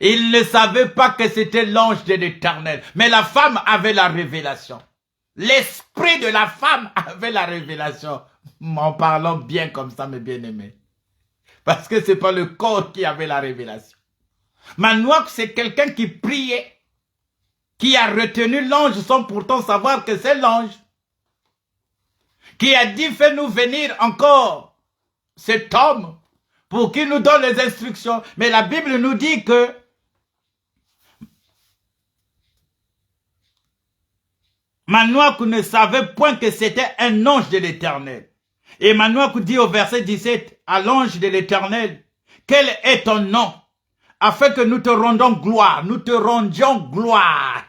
Il ne savait pas que c'était l'ange de l'Éternel, mais la femme avait la révélation. L'esprit de la femme avait la révélation. En parlant bien comme ça, mes bien-aimés. Parce que c'est pas le corps qui avait la révélation. Manoak, c'est quelqu'un qui priait, qui a retenu l'ange sans pourtant savoir que c'est l'ange. Qui a dit, fais-nous venir encore cet homme pour qu'il nous donne les instructions. Mais la Bible nous dit que Manoak ne savait point que c'était un ange de l'Éternel. Et Manoak dit au verset 17 à l'ange de l'Éternel, quel est ton nom, afin que nous te rendions gloire, nous te rendions gloire.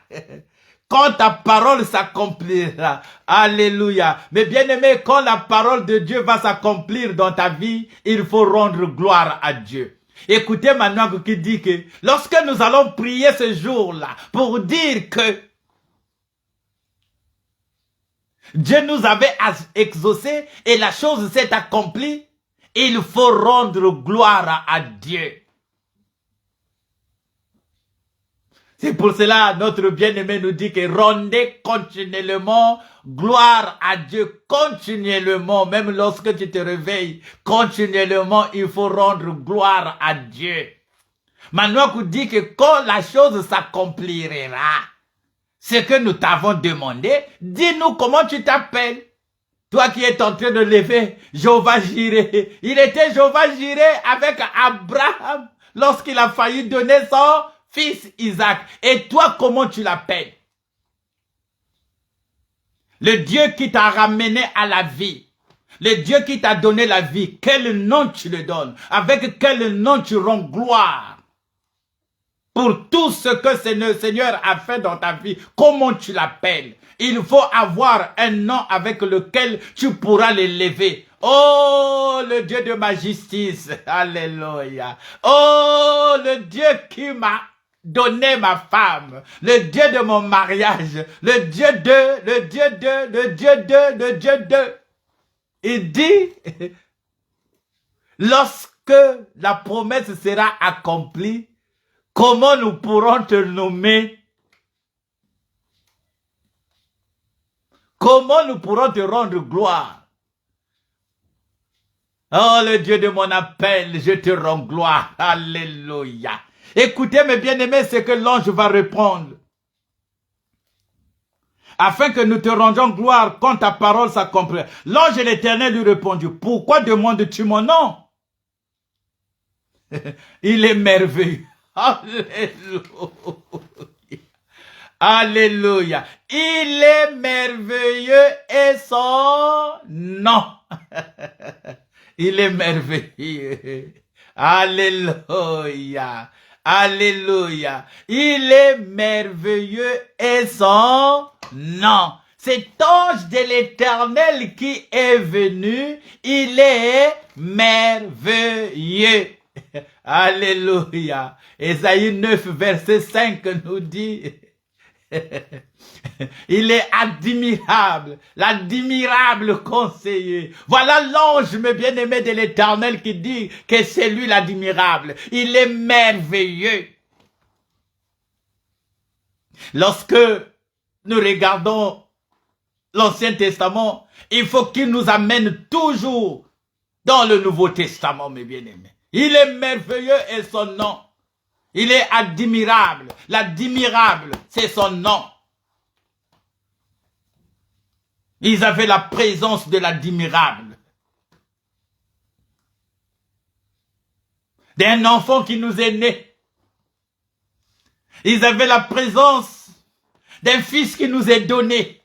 Quand ta parole s'accomplira, alléluia. Mais bien aimé, quand la parole de Dieu va s'accomplir dans ta vie, il faut rendre gloire à Dieu. Écoutez Manoak qui dit que lorsque nous allons prier ce jour-là pour dire que Dieu nous avait exaucé et la chose s'est accomplie, il faut rendre gloire à Dieu. C'est pour cela, notre bien-aimé nous dit que rendez continuellement gloire à Dieu, continuellement, même lorsque tu te réveilles, continuellement, il faut rendre gloire à Dieu. Maintenant, on dit que quand la chose s'accomplira, ce que nous t'avons demandé, dis-nous comment tu t'appelles. Toi qui es en train de lever Jéhovah Jireh. Il était Jéhovah Jireh avec Abraham lorsqu'il a failli donner son fils Isaac. Et toi, comment tu l'appelles? Le Dieu qui t'a ramené à la vie. Le Dieu qui t'a donné la vie. Quel nom tu le donnes? Avec quel nom tu rends gloire? Pour tout ce que le Seigneur a fait dans ta vie, comment tu l'appelles? Il faut avoir un nom avec lequel tu pourras l'élever. Oh, le Dieu de ma justice. Alléluia. Oh, le Dieu qui m'a donné ma femme. Le Dieu de mon mariage. Le Dieu de, le Dieu de, le Dieu de, le Dieu de. Il dit, lorsque la promesse sera accomplie, comment nous pourrons te nommer? Comment nous pourrons te rendre gloire? Oh, le Dieu de mon appel, je te rends gloire. Alléluia. Écoutez, mes bien-aimés, ce que l'ange va répondre. Afin que nous te rendions gloire quand ta parole s'accomplira. L'ange de l'Éternel lui répondit, pourquoi demandes-tu mon nom? Il est merveilleux. Alléluia. Alléluia. Il est merveilleux et son nom. Il est merveilleux. Alléluia. Alléluia. Il est merveilleux et son nom. Cet ange de l'Éternel qui est venu, il est merveilleux. Alléluia. Ésaïe 9, verset 5 nous dit, il est admirable, l'admirable conseiller. Voilà l'ange, mes bien-aimés, de l'Éternel qui dit que c'est lui l'admirable. Il est merveilleux. Lorsque nous regardons l'Ancien Testament, il faut qu'il nous amène toujours dans le Nouveau Testament, mes bien-aimés. Il est merveilleux et son nom. Il est admirable. L'admirable, c'est son nom. Ils avaient la présence de l'admirable. D'un enfant qui nous est né. Ils avaient la présence d'un fils qui nous est donné.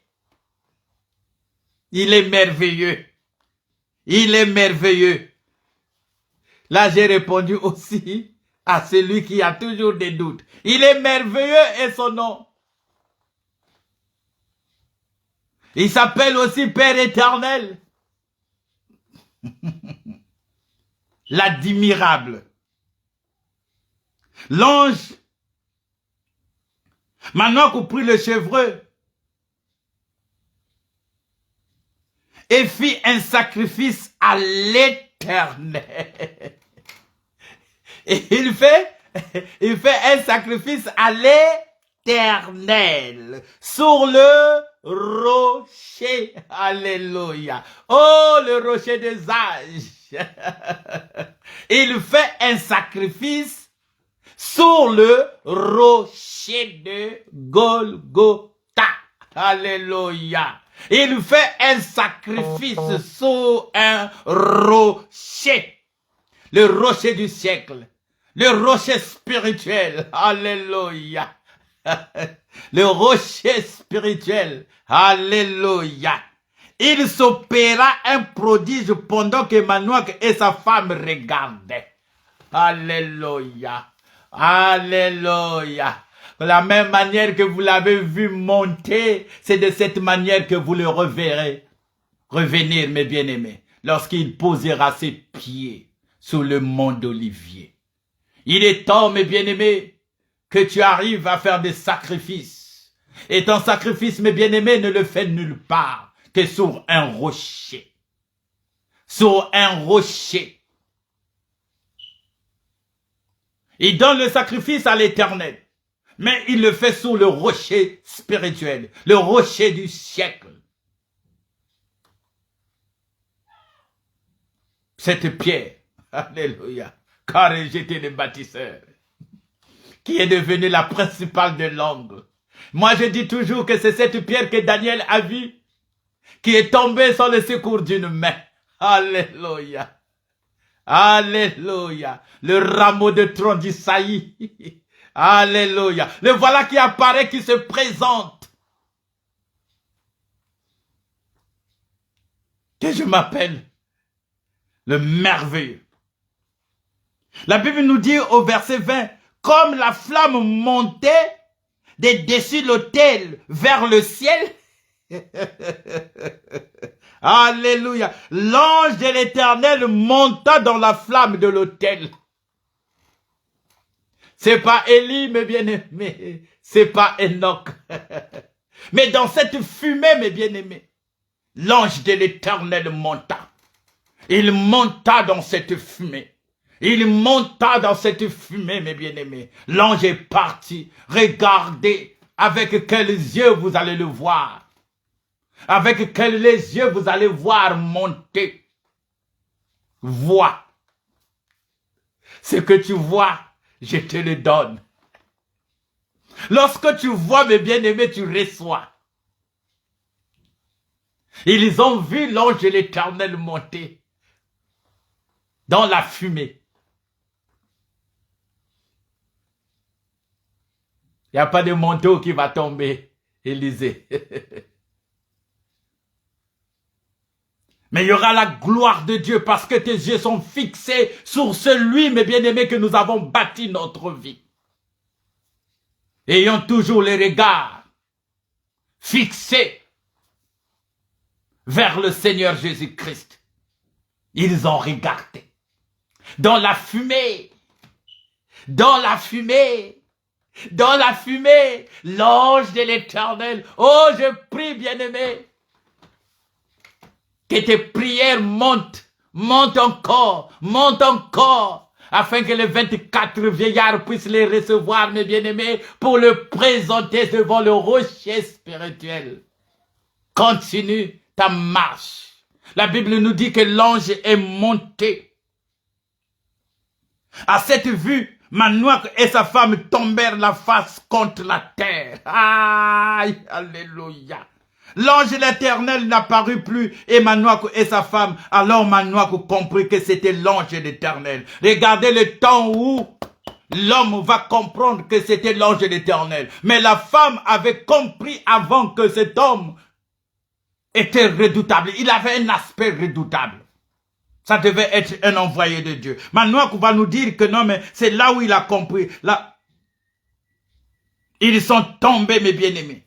Il est merveilleux. Il est merveilleux. Là, j'ai répondu aussi à celui qui a toujours des doutes. Il est merveilleux et son nom. Il s'appelle aussi Père éternel. L'admirable. L'ange, maintenant qu'on prit le chevreuil et fit un sacrifice à l'Éternel. Et il fait un sacrifice à l'Éternel sur le rocher. Alléluia. Oh, le rocher des âges. Il fait un sacrifice sur le rocher de Golgotha. Alléluia. Il fait un sacrifice sur un rocher. Le rocher du siècle. Le rocher spirituel. Alléluia. Le rocher spirituel. Alléluia. Il s'opéra un prodige pendant que Manoach et sa femme regardaient. Alléluia. Alléluia. De la même manière que vous l'avez vu monter, c'est de cette manière que vous le reverrez revenir, mes bien-aimés, lorsqu'il posera ses pieds sur le mont d'Olivier. Il est temps, mes bien-aimés, que tu arrives à faire des sacrifices. Et ton sacrifice, mes bien-aimés, ne le fait nulle part que sur un rocher. Sur un rocher. Il donne le sacrifice à l'Éternel. Mais il le fait sur le rocher spirituel, le rocher du siècle. Cette pierre, alléluia, car j'étais le bâtisseur, qui est devenue la principale de l'angle. Moi, je dis toujours que c'est cette pierre que Daniel a vue, qui est tombée sans le secours d'une main. Alléluia. Alléluia. Le rameau de tronc d'Isaïe. Alléluia. Le voilà qui apparaît, qui se présente. Que je m'appelle le merveilleux. La Bible nous dit au verset 20, comme la flamme montait de dessus l'autel vers le ciel. Alléluia. L'ange de l'Éternel monta dans la flamme de l'autel. C'est pas Élie, mes bien-aimés. C'est pas Enoch. Mais dans cette fumée, mes bien-aimés, l'ange de l'Éternel monta. Il monta dans cette fumée. Il monta dans cette fumée, mes bien-aimés. L'ange est parti. Regardez avec quels yeux vous allez le voir. Avec quels yeux vous allez voir monter. Vois. Ce que tu vois, je te le donne. Lorsque tu vois, mes bien-aimés, tu reçois. Ils ont vu l'ange de l'Éternel monter dans la fumée. Il n'y a pas de manteau qui va tomber, Élisée. Mais il y aura la gloire de Dieu parce que tes yeux sont fixés sur celui, mes bien-aimés, que nous avons bâti notre vie. Ayant toujours les regards fixés vers le Seigneur Jésus-Christ. Ils ont regardé. Dans la fumée, dans la fumée, dans la fumée, l'ange de l'Éternel. Oh, je prie, bien-aimé, que tes prières montent encore, afin que les 24 vieillards puissent les recevoir, mes bien-aimés, pour le présenter devant le rocher spirituel. Continue ta marche. La Bible nous dit que l'ange est monté. À cette vue, Manoach et sa femme tombèrent la face contre la terre. Aïe, alléluia. L'ange de l'Éternel n'apparut plus et Manoach et sa femme. Alors Manoach comprit que c'était l'ange de l'Éternel. Regardez le temps où l'homme va comprendre que c'était l'ange de l'Éternel. Mais la femme avait compris avant que cet homme était redoutable. Il avait un aspect redoutable. Ça devait être un envoyé de Dieu. Manoach va nous dire que non, mais c'est là où il a compris. Là, ils sont tombés, mes bien-aimés.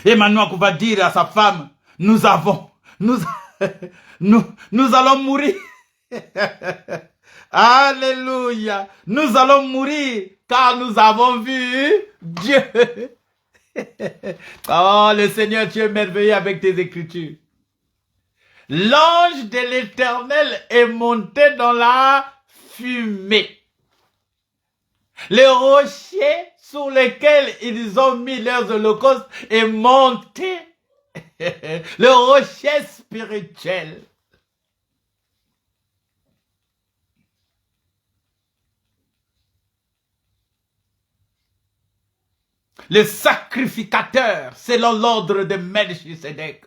Et Manoach va dire à sa femme, nous allons mourir. Alléluia. Nous allons mourir car nous avons vu Dieu. Oh, le Seigneur, tu es merveilleux avec tes écritures. L'ange de l'Éternel est monté dans la fumée. Le rocher sur lequel ils ont mis leurs holocaustes est monté. Le rocher spirituel. Le sacrificateur, selon l'ordre de Melchisedec.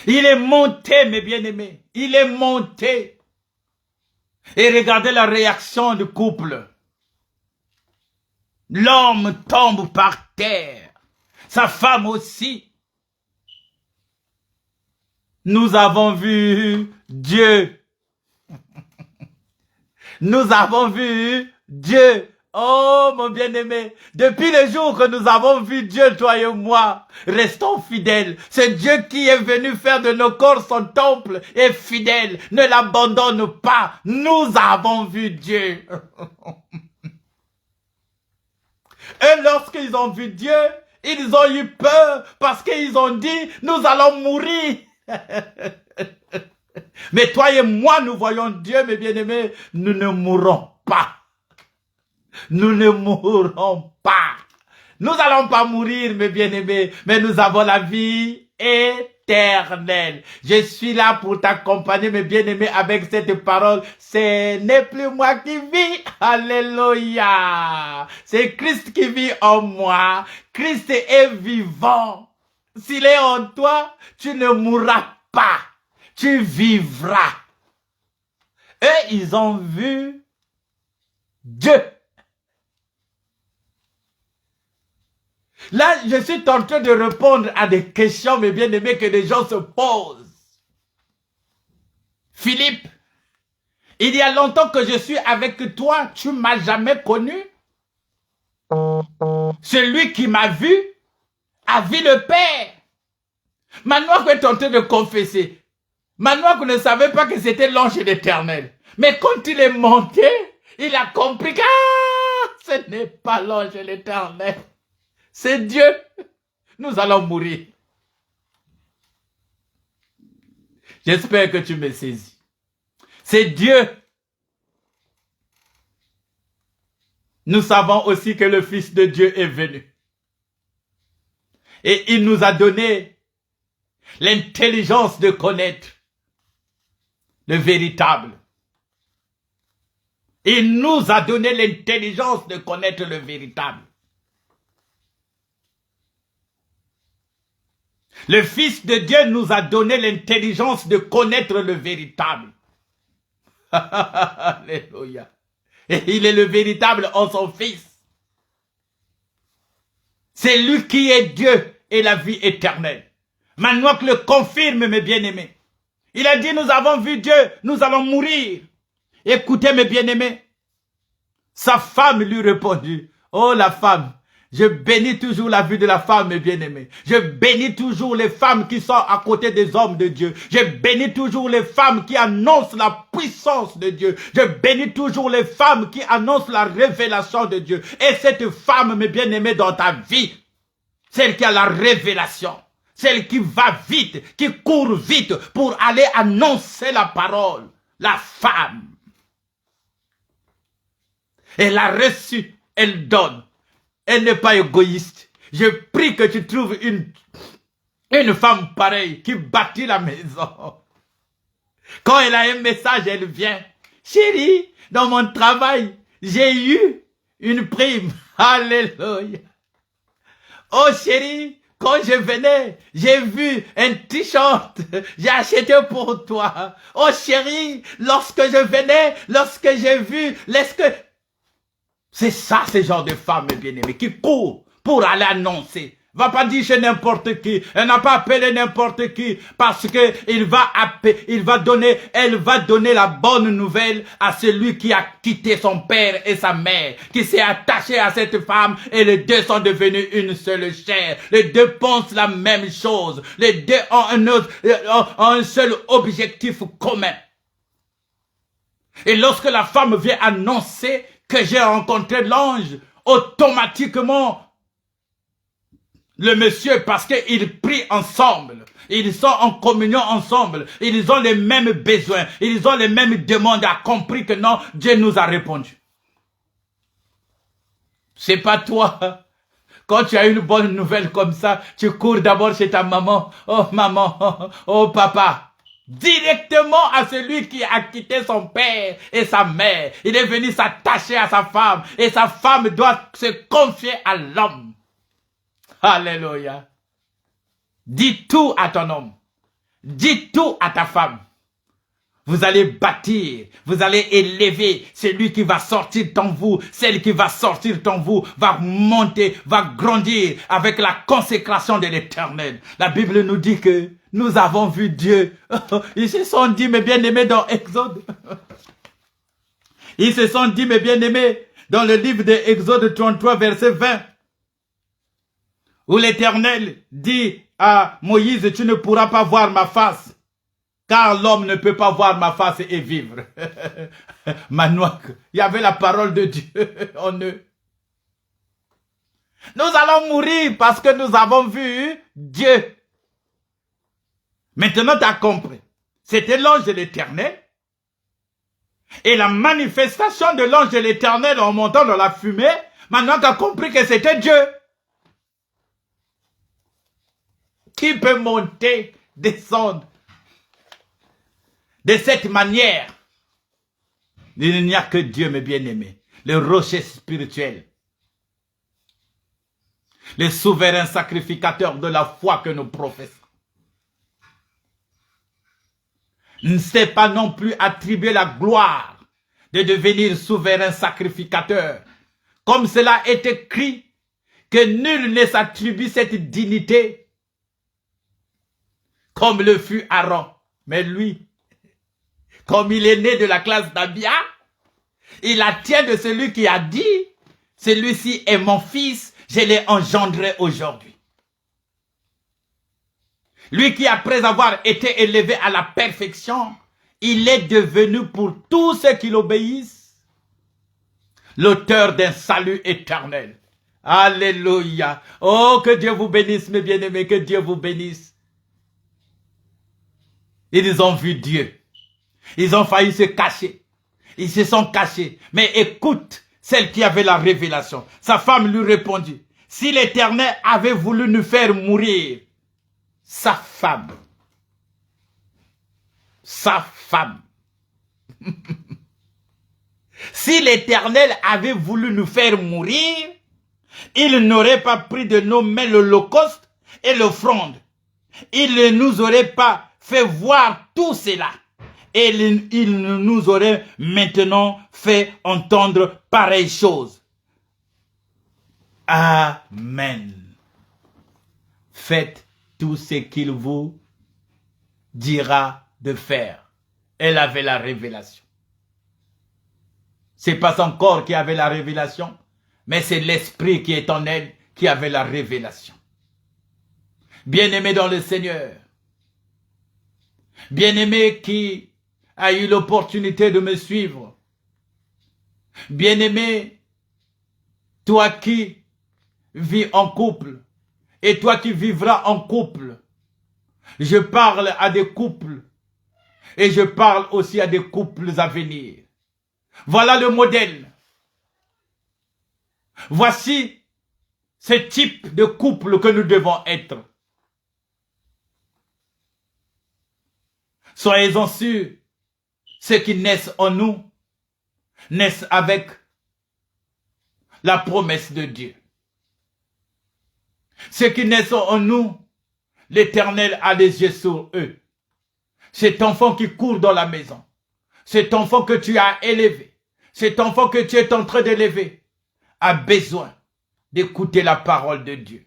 Il est monté, mes bien-aimés. Il est monté. Et regardez la réaction du couple. L'homme tombe par terre. Sa femme aussi. Nous avons vu Dieu. Nous avons vu Dieu. Oh, mon bien-aimé, depuis le jour que nous avons vu Dieu, toi et moi, restons fidèles. C'est Dieu qui est venu faire de nos corps son temple et fidèle. Ne l'abandonne pas. Nous avons vu Dieu. Et lorsqu'ils ont vu Dieu, ils ont eu peur parce qu'ils ont dit, nous allons mourir. Mais toi et moi, nous voyons Dieu, mes bien-aimés, nous ne mourrons pas. Nous ne mourrons pas. Nous n'allons pas mourir, mes bien-aimés, mais nous avons la vie éternelle. Je suis là pour t'accompagner, mes bien-aimés, avec cette parole. Ce n'est plus moi qui vis. Alléluia. C'est Christ qui vit en moi. Christ est vivant. S'il est en toi, tu ne mourras pas. Tu vivras. Eux, ils ont vu Dieu. Là, je suis tenté de répondre à des questions, mes bien-aimés, que les gens se posent. Philippe, il y a longtemps que je suis avec toi, tu m'as jamais connu. Celui qui m'a vu a vu le Père. Maintenant que est tenté de confesser, maintenant que ne savait pas que c'était l'ange de l'Éternel. Mais quand il est monté, il a compris que ce n'est pas l'ange de l'Éternel. C'est Dieu. Nous allons mourir. J'espère que tu me saisis. C'est Dieu. Nous savons aussi que le Fils de Dieu est venu. Et il nous a donné l'intelligence de connaître le véritable. Il nous a donné l'intelligence de connaître le véritable. Le Fils de Dieu nous a donné l'intelligence de connaître le véritable. Alléluia. Et il est le véritable en son Fils. C'est lui qui est Dieu et la vie éternelle. Manoach le confirme, mes bien-aimés. Il a dit, nous avons vu Dieu, nous allons mourir. Écoutez, mes bien-aimés. Sa femme lui répondit, oh la femme, je bénis toujours la vie de la femme, mes bien-aimés. Je bénis toujours les femmes qui sont à côté des hommes de Dieu. Je bénis toujours les femmes qui annoncent la puissance de Dieu. Je bénis toujours les femmes qui annoncent la révélation de Dieu. Et cette femme, mes bien-aimés, dans ta vie, celle qui a la révélation, celle qui va vite, qui court vite pour aller annoncer la parole, la femme. Elle a reçu, elle donne. Elle n'est pas égoïste. Je prie que tu trouves une femme pareille qui bâtit la maison. Quand elle a un message, elle vient. Chérie, dans mon travail, j'ai eu une prime. Alléluia. Oh chérie, quand je venais, j'ai vu un t-shirt. J'ai acheté pour toi. Oh chérie, lorsque je venais, lorsque j'ai vu, c'est ça, ce genre de femme, bien-aimée, qui court pour aller annoncer. Va pas dire chez n'importe qui. Elle n'a pas appelé n'importe qui parce que elle va donner la bonne nouvelle à celui qui a quitté son père et sa mère, qui s'est attaché à cette femme et les deux sont devenus une seule chair. Les deux pensent la même chose. Les deux ont un seul objectif commun. Et lorsque la femme vient annoncer que j'ai rencontré l'ange, automatiquement, le monsieur, parce qu'ils prient ensemble, ils sont en communion ensemble, ils ont les mêmes besoins, ils ont les mêmes demandes, a compris que non, Dieu nous a répondu. C'est pas toi. Quand tu as une bonne nouvelle comme ça, tu cours d'abord chez ta maman. Oh maman, oh papa. Directement à celui qui a quitté son père et sa mère. Il est venu s'attacher à sa femme et sa femme doit se confier à l'homme. Alléluia. Dis tout à ton homme. Dis tout à ta femme. Vous allez bâtir, vous allez élever celui qui va sortir en vous, celle qui va sortir en vous, va monter, va grandir avec la consécration de l'Éternel. La Bible nous dit que nous avons vu Dieu. Ils se sont dit, mes bien-aimés, dans Exode. Ils se sont dit, mes bien-aimés, dans le livre de Exode 33, verset 20, où l'Éternel dit à Moïse, tu ne pourras pas voir ma face. Car l'homme ne peut pas voir ma face et vivre. Manoach, il y avait la parole de Dieu en eux. Nous allons mourir parce que nous avons vu Dieu. Maintenant, tu as compris. C'était l'ange de l'Éternel. Et la manifestation de l'ange de l'Éternel en montant dans la fumée, maintenant tu as compris que c'était Dieu. Qui peut monter, descendre de cette manière? Il n'y a que Dieu, mes bien-aimés, le rocher spirituel, le souverain sacrificateur de la foi que nous professons. Ne s'est pas non plus attribué la gloire de devenir souverain sacrificateur. Comme cela est écrit, que nul ne s'attribue cette dignité comme le fut Aaron. Mais lui, comme il est né de la classe d'Abia, il la tient de celui qui a dit, celui-ci est mon fils, je l'ai engendré aujourd'hui. Lui qui, après avoir été élevé à la perfection, il est devenu pour tous ceux qui l'obéissent l'auteur d'un salut éternel. Alléluia. Oh, que Dieu vous bénisse, mes bien-aimés, que Dieu vous bénisse. Ils ont vu Dieu. Ils ont failli se cacher. Ils se sont cachés. Mais écoute, celle qui avait la révélation. Sa femme lui répondit, si l'Éternel avait voulu nous faire mourir, sa femme, si l'Éternel avait voulu nous faire mourir, il n'aurait pas pris de nos mains l'holocauste et l'offrande. Il ne nous aurait pas fait voir tout cela. Et il nous aurait maintenant fait entendre pareille chose. Amen. Faites tout ce qu'il vous dira de faire. Elle avait la révélation. C'est pas son corps qui avait la révélation, mais c'est l'esprit qui est en elle qui avait la révélation. Bien-aimé dans le Seigneur, bien-aimé qui a eu l'opportunité de me suivre, bien-aimé, toi qui vis en couple, et toi qui vivras en couple, je parle à des couples et je parle aussi à des couples à venir. Voilà le modèle. Voici ce type de couple que nous devons être. Soyez-en sûrs, ceux qui naissent en nous naissent avec la promesse de Dieu. Ceux qui naissent en nous, l'Éternel a les yeux sur eux. Cet enfant qui court dans la maison, cet enfant que tu as élevé, cet enfant que tu es en train d'élever, a besoin d'écouter la parole de Dieu.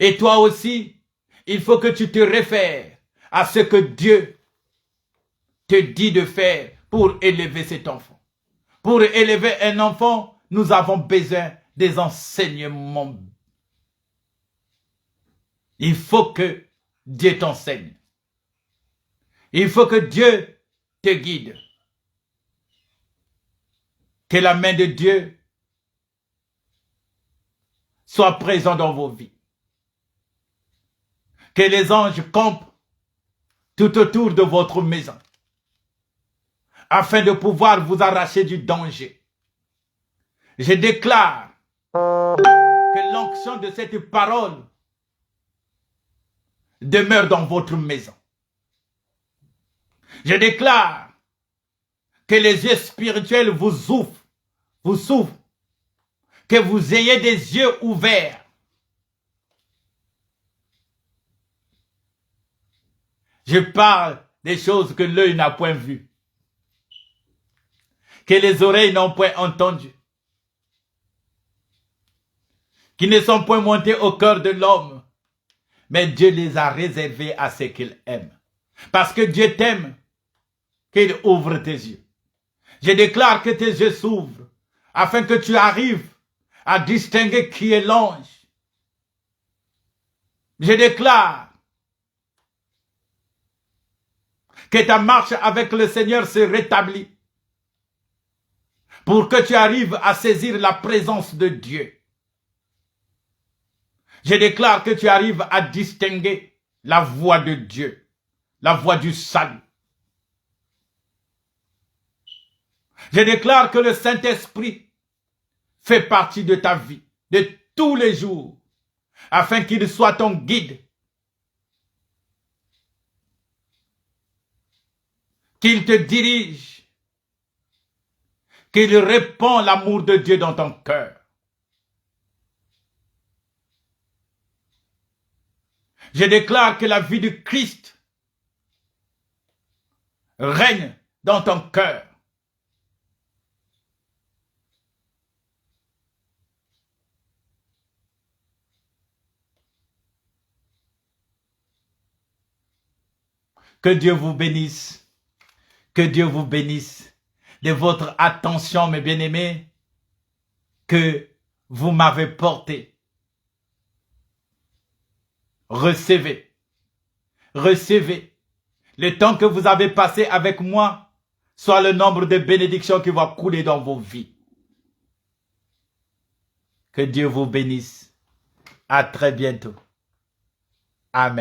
Et toi aussi, il faut que tu te réfères à ce que Dieu te dit de faire pour élever cet enfant. Pour élever un enfant, nous avons besoin des enseignements. Il faut que Dieu t'enseigne. Il faut que Dieu te guide. Que la main de Dieu soit présente dans vos vies. Que les anges campent tout autour de votre maison, afin de pouvoir vous arracher du danger. Je déclare que l'onction de cette parole demeure dans votre maison. Je déclare que les yeux spirituels vous ouvrent, que vous ayez des yeux ouverts. Je parle des choses que l'œil n'a point vues, que les oreilles n'ont point entendues, qui ne sont point montées au cœur de l'homme, mais Dieu les a réservées à ceux qu'il aime. Parce que Dieu t'aime, qu'il ouvre tes yeux. Je déclare que tes yeux s'ouvrent, afin que tu arrives à distinguer qui est l'ange. Je déclare que ta marche avec le Seigneur se rétablit, pour que tu arrives à saisir la présence de Dieu. Je déclare que tu arrives à distinguer la voix de Dieu. la voie du salut. Je déclare que le Saint-Esprit fait partie de ta vie, de tous les jours, afin qu'il soit ton guide, qu'il te dirige, qu'il répand l'amour de Dieu dans ton cœur. Je déclare que la vie du Christ règne dans ton cœur. Que Dieu vous bénisse. Que Dieu vous bénisse de votre attention, mes bien-aimés, que vous m'avez porté. Recevez. Recevez. Le temps que vous avez passé avec moi, soit le nombre de bénédictions qui va couler dans vos vies. Que Dieu vous bénisse. À très bientôt. Amen.